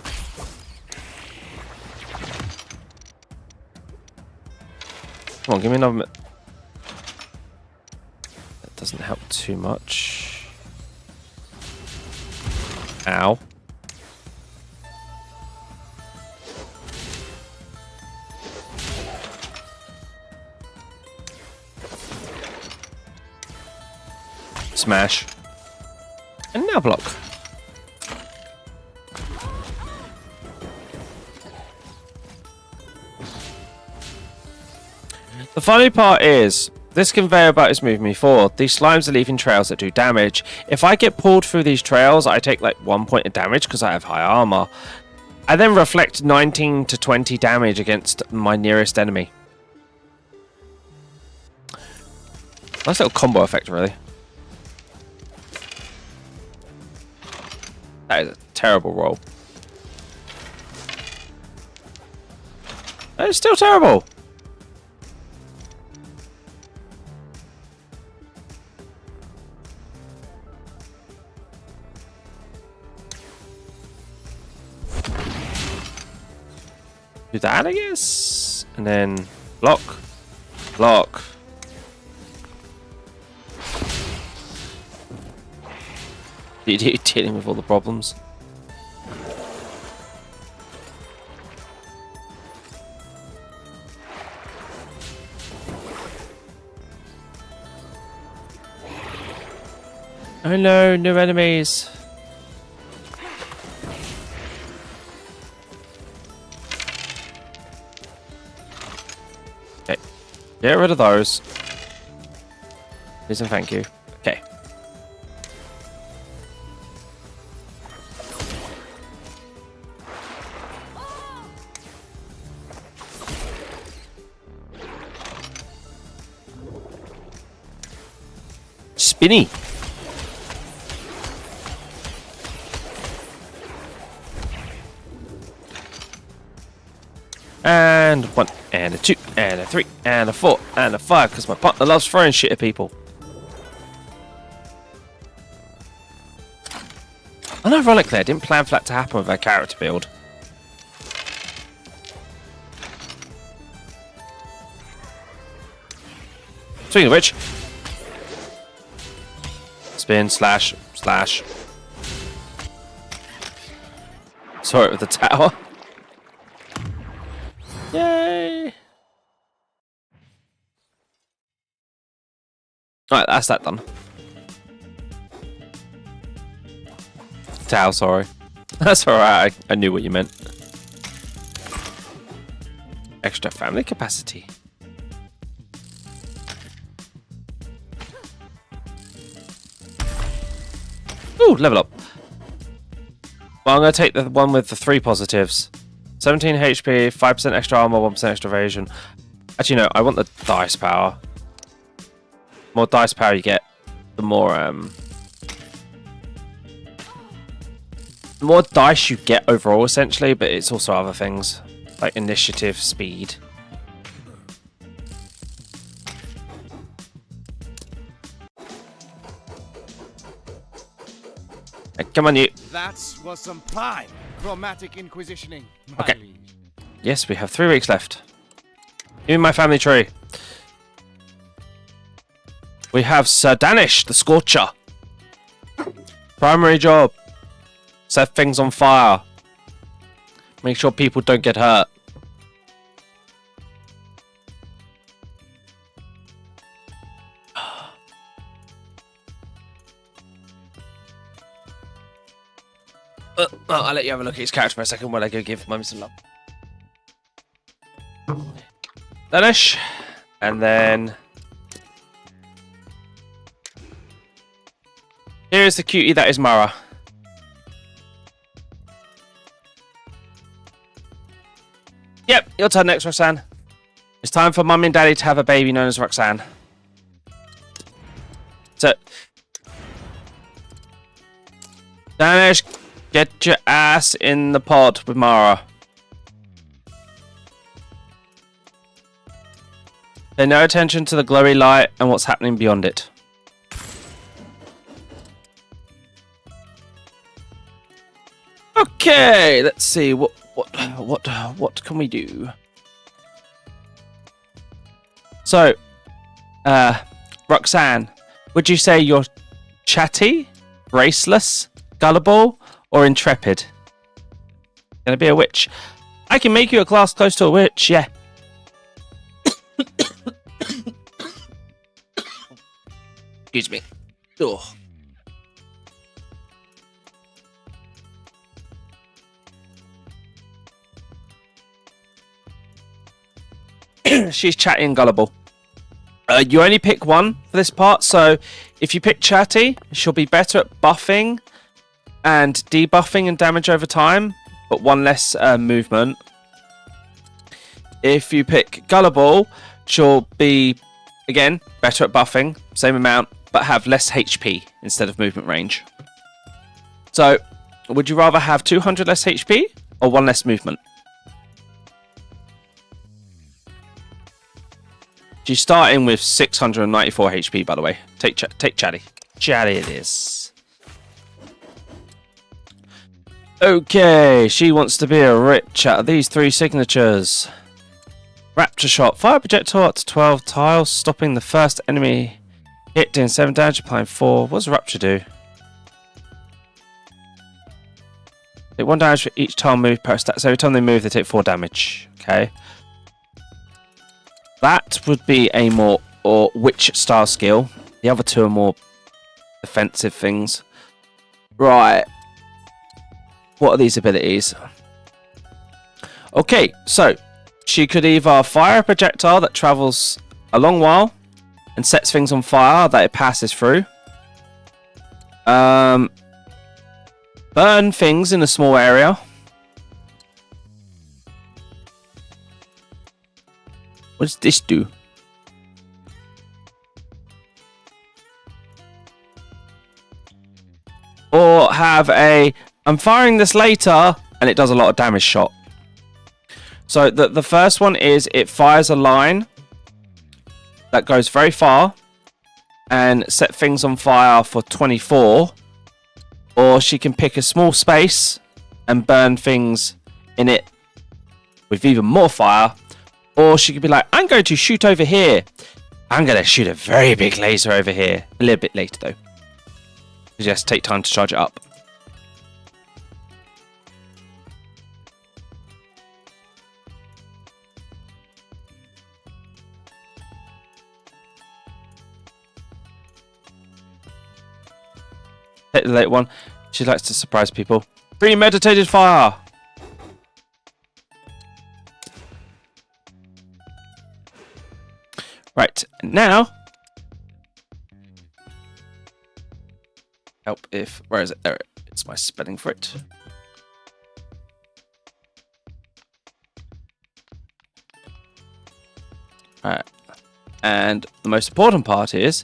Speaker 1: Come on, give me another. That doesn't help too much. Ow. Smash. And now block. The funny part is, this conveyor belt is moving me forward. These slimes are leaving trails that do damage. If I get pulled through these trails, I take like 1 point of damage because I have high armor. I then reflect 19 to 20 damage against my nearest enemy. Nice little combo effect, really. That is a terrible roll. That is still terrible. Do that, I guess. And then block. Block. Dealing with all the problems. Oh no, new enemies. Okay, get rid of those. Please and thank you. Okay. Spinny. And 1, and a 2, and a 3, and a 4, and a 5, because my partner loves throwing shit at people. Unironically, I didn't plan for that to happen with our character build. Speaking of which, Spin, slash, slash. Saw it with the tower. Yay! Alright, that's that done. Tau, sorry. That's alright, I knew what you meant. Extra family capacity. Ooh, level up. Well, I'm going to take the one with the 3 positives. 17 HP, 5% extra armor, 1% extra evasion. Actually, no, I want the dice power. The more dice power you get, the more dice you get overall, essentially, but it's also other things, like initiative, speed. Hey, come on, you.
Speaker 2: That was some prime chromatic inquisitioning, my
Speaker 1: Okay.
Speaker 2: liege.
Speaker 1: Yes, we have 3 weeks left. Give me my family tree. We have Sir Danish, the Scorcher. Primary job. Set things on fire. Make sure people don't get hurt. I'll let you have a look at his character for a second while I go give Mummy some love. Danish. And then... here is the cutie that is Mara. Yep, your turn next, Roxanne. It's time for Mummy and Daddy to have a baby known as Roxanne. So... Danish, get your ass in the pod with Mara. Pay no attention to the glowy light and what's happening beyond it. Okay, let's see what can we do? So, Roxanne, would you say you're chatty, graceless, gullible, or intrepid? Gonna be a witch. I can make you a class close to a witch, yeah. Excuse me. Ugh. She's chatty and gullible. You only pick one for this part, so if you pick chatty, she'll be better at buffing and debuffing and damage over time, but one less movement. If you pick gullible, she'll be, again, better at buffing, same amount, but have less HP instead of movement range. So, would you rather have 200 less HP or 1 less movement? She's starting with 694 HP, by the way. Take Chatty. Chatty it is. Okay, she wants to be a rich out of these 3 signatures. Rapture shot. Fire projectile up to 12 tiles, stopping the first enemy hit, doing 7 damage, applying 4. What does Rapture do? Take 1 damage for each tile moved per stat. So every time they move, they take 4 damage. Okay. That would be a more witch style skill. The other 2 are more defensive things. Right. What are these abilities? Okay, so she could either fire a projectile that travels a long while and sets things on fire that it passes through. Burn things in a small area. What does this do? Or have a... I'm firing this later, and it does a lot of damage shot. So the first one is it fires a line that goes very far and set things on fire for 24. Or she can pick a small space and burn things in it with even more fire. Or she could be like, I'm going to shoot over here. I'm going to shoot a very big laser over here. A little bit later, though. Yes, take time to charge it up. Hit the late one. She likes to surprise people. Premeditated fire! Right, now... Help if... Where is it? There it's my spelling for it. Alright. And the most important part is...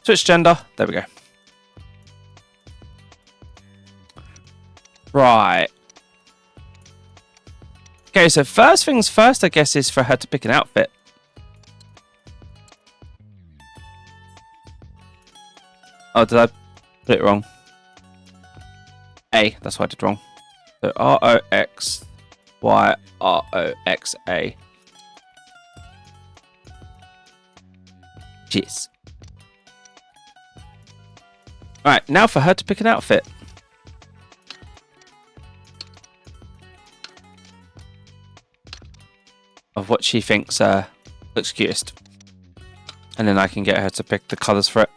Speaker 1: Switch gender. There we go. Right. Okay, so first things first, I guess, is for her to pick an outfit. Oh, did I put it wrong? A, that's what I did wrong. So ROXYROXA. Jeez. Alright, now for her to pick an outfit. Of what she thinks looks cutest. And then I can get her to pick the colours for it.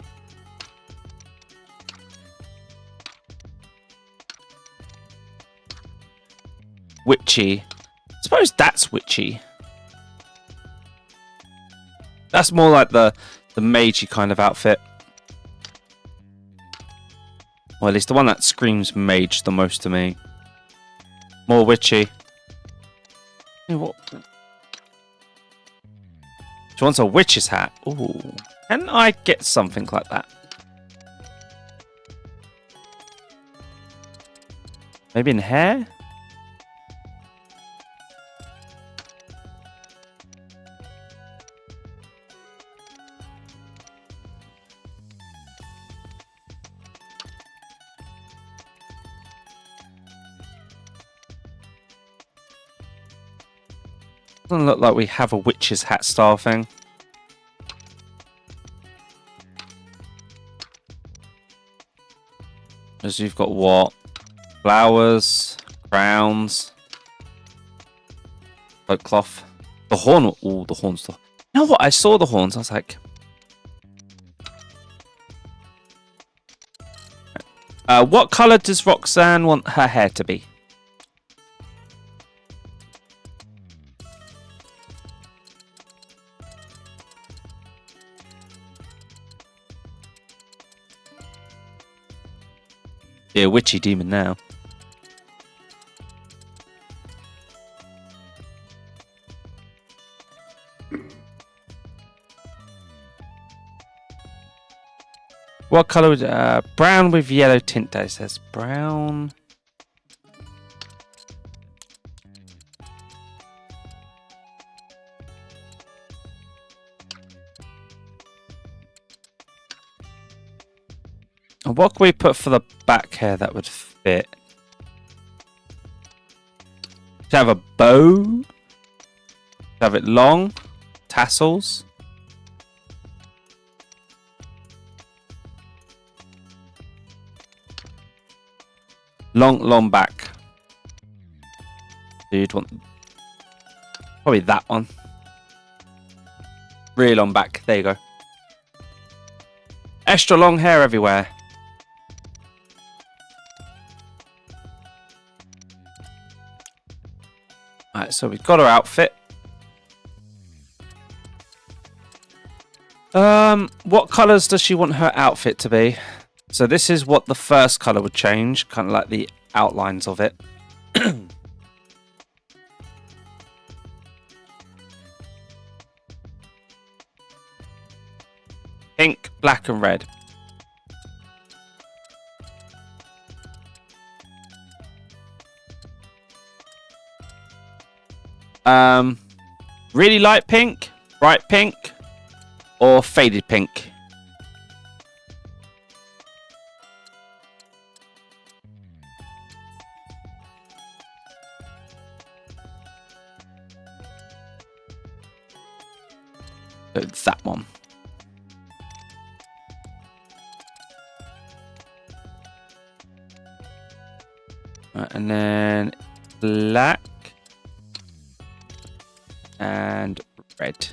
Speaker 1: Witchy. I suppose that's witchy. That's more like the magey kind of outfit. Or at least the one that screams mage the most to me. More witchy. Hey, what? She wants a witch's hat. Ooh. Can I get something like that? Maybe in hair? Doesn't look like we have a witch's hat style thing. As you've got what? Flowers, crowns, coat cloth. The horn. Oh, the horns. You know what? I saw the horns. I was like, what colour does Roxanne want her hair to be? Be a witchy demon now. What colour would brown with yellow tint? It says brown. And what can we put for the back hair that would fit? To have a bow. To have it long. Tassels. Long back. You'd want probably that one. Really long back. There you go. Extra long hair everywhere. Alright, so we've got her outfit. What colours does she want her outfit to be? So this is what the first colour would change, kind of like the outlines of it. Pink, black and red. Really light pink, bright pink, or faded pink. It's that one. and then black and red.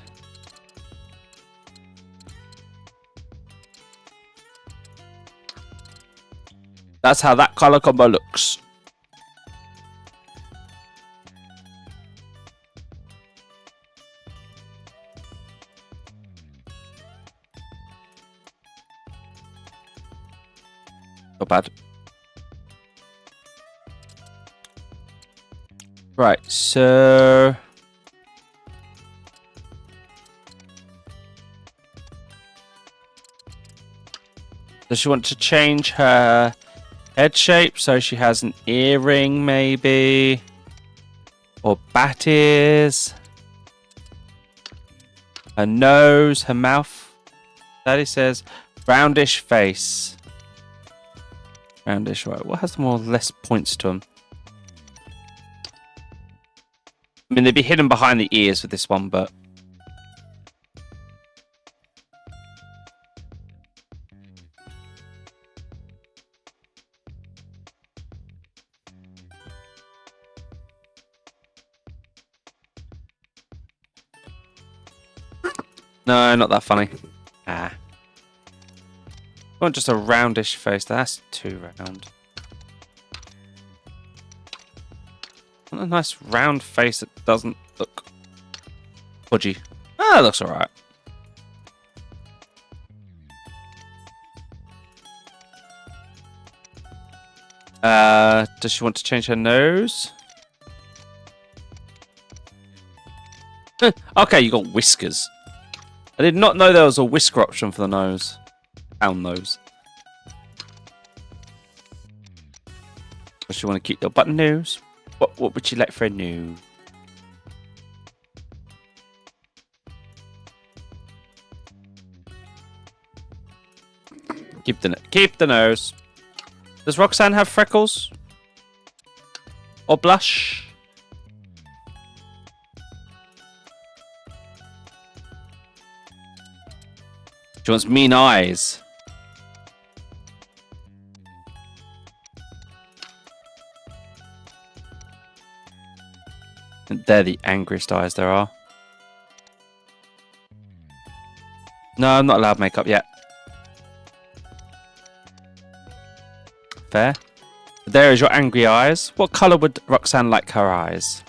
Speaker 1: That's how that color combo looks. Not bad. Right, so does she want to change her head shape so she has an earring maybe? Or bat ears? Her nose, her mouth. Daddy says roundish face. Roundish, right. What has more or less points to them? I mean, they'd be hidden behind the ears with this one, but... No, not that funny. Ah. I want just a roundish face. That's too round. I want a nice round face that doesn't look pudgy. Ah, that looks alright. Does she want to change her nose? Okay, you got whiskers. I did not know there was a whisker option for the nose. Found those. Does she want to keep your button nose? What would she like for a nose? Keep the nose. Does Roxanne have freckles? Or blush? She wants mean eyes. And they're the angriest eyes there are. No, I'm not allowed makeup yet. Fair. There is your angry eyes. What colour would Roxanne like her eyes?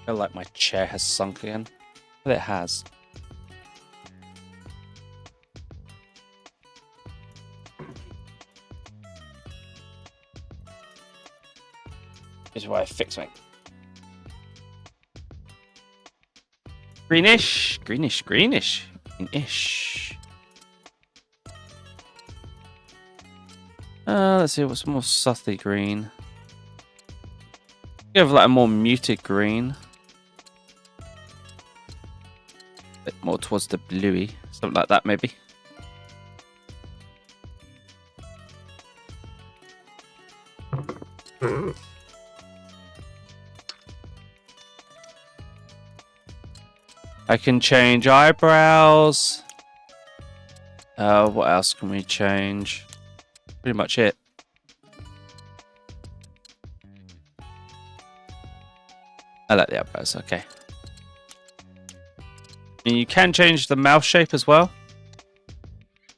Speaker 1: I feel like my chair has sunk again. But it has. This is why I fix it. Greenish, greenish, greenish, greenish. Let's see what's more subtly green. Give like a more muted green. Bit more towards the bluey, something like that maybe. I can change eyebrows. What else can we change? Pretty much it. I like the eyebrows, okay. And you can change the mouth shape as well.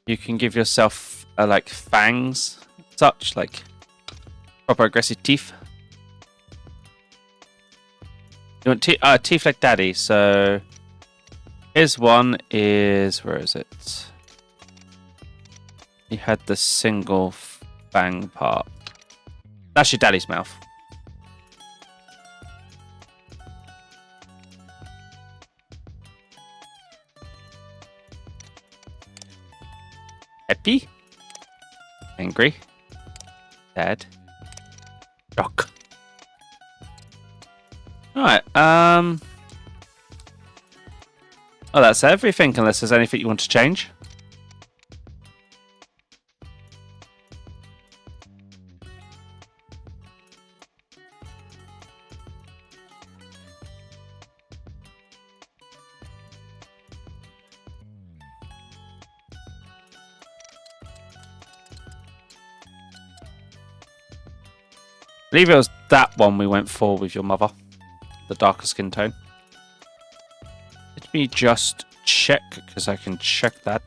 Speaker 1: You can give yourself like fangs, such like proper aggressive teeth. You want teeth like daddy, so here's one is, where is it? You had the single fang part. That's your daddy's mouth. Happy, angry, sad, shock. Alright, oh, that's everything, unless there's anything you want to change. believe it was that one we went for with your mother. The darker skin tone. Let me just check, because I can check that.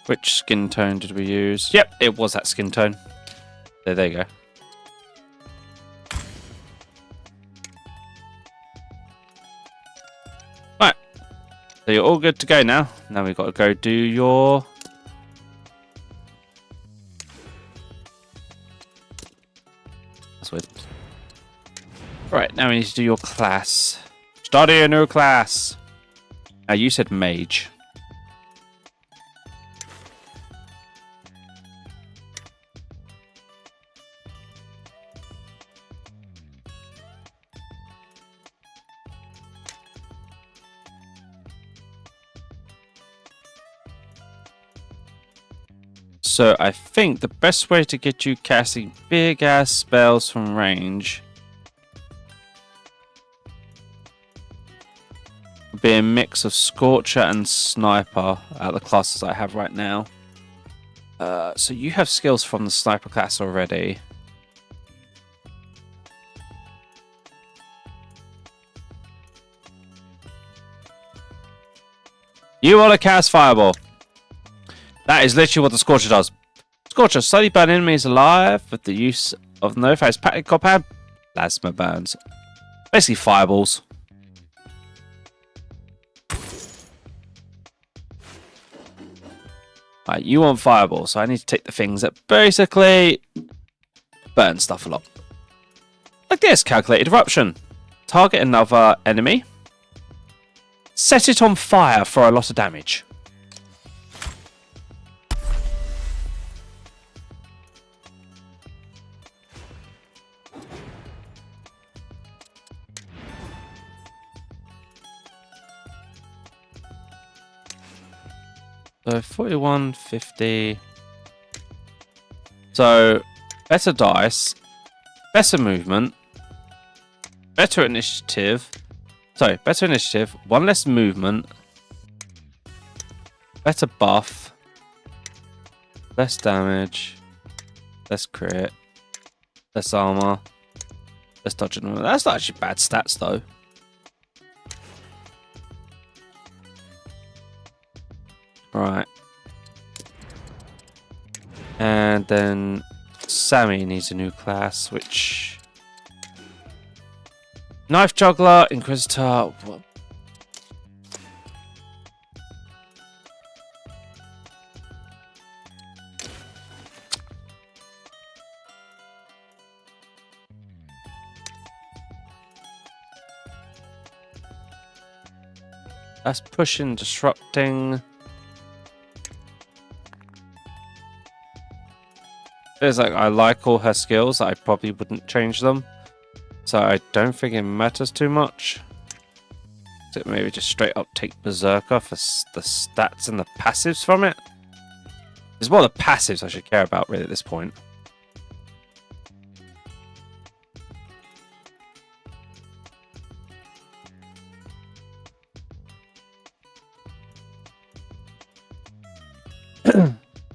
Speaker 1: Which skin tone did we use? Yep, it was that skin tone. There you go. Right. So you're all good to go now. Now we've got to go do your... That's weird. Right, now we need to do your class. Study a new class. Now you said mage. So I think the best way to get you casting big ass spells from range would be a mix of Scorcher and Sniper at the classes I have right now. So you have skills from the Sniper class already. You want to cast Fireball. That is literally what the Scorcher does. Scorcher, slowly burn enemies alive with the use of no-phase compound plasma burns. Basically fireballs. Right, you want fireballs, so I need to take the things that basically burn stuff a lot. Like this, calculated eruption. Target another enemy. Set it on fire for a lot of damage. So 41, 50. So better dice, better movement, better initiative. Sorry, better initiative, one less movement, better buff, less damage, less crit, less armor, less dodge. That's not actually bad stats though. Right. And then Sammy needs a new class, which... Knife Juggler, Inquisitor... What? That's pushing, disrupting... It's like I like all her skills. I probably wouldn't change them, so I don't think it matters too much. So maybe just straight up take Berserker for the stats and the passives from it. It's more the passives I should care about really at this point.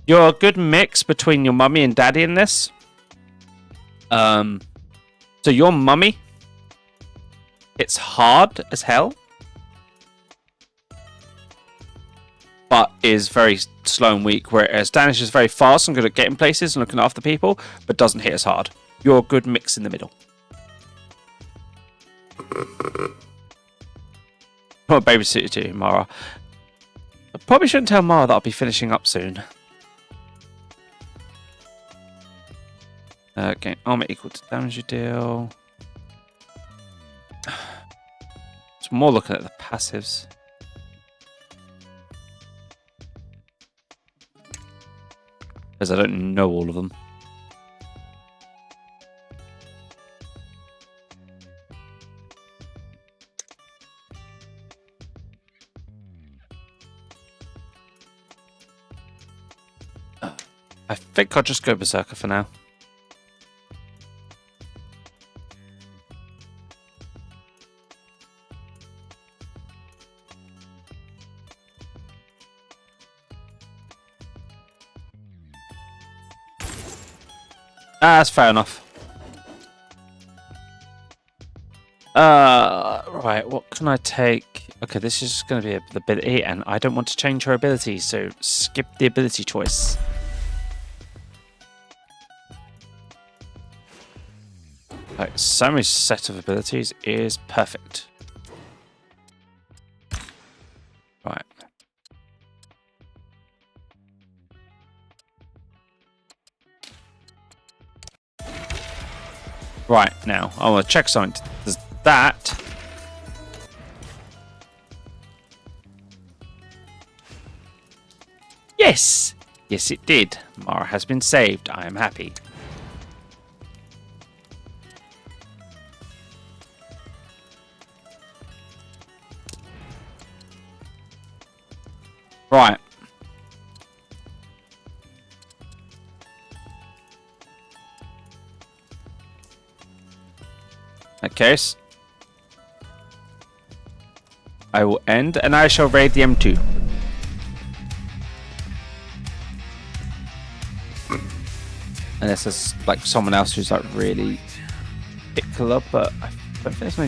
Speaker 1: You're a good mix between your mummy and daddy in this. So your mummy, it's hard as hell, but is very slow and weak, whereas Danish is very fast and good at getting places and looking after people, but doesn't hit as hard. You're a good mix in the middle. I'll babysit you too, Mara. I probably shouldn't tell Mara that I'll be finishing up soon. Okay, armor equal to damage you deal. It's more looking at the passives. Because I don't know all of them. I think I'll just go Berserker for now.
Speaker 3: That's fair enough. Right, what can I take? Okay, this is going to be the ability, and I don't want to change her ability, so skip the ability choice. Like, Sammy's set of abilities is perfect. Right. Right, now, I want to check something. Does that... Yes! Yes, it did. Mara has been saved. I am happy. Right. In that case, I will end and I shall raid the M2. Unless there's like someone else who's like really particular, but I don't think there's many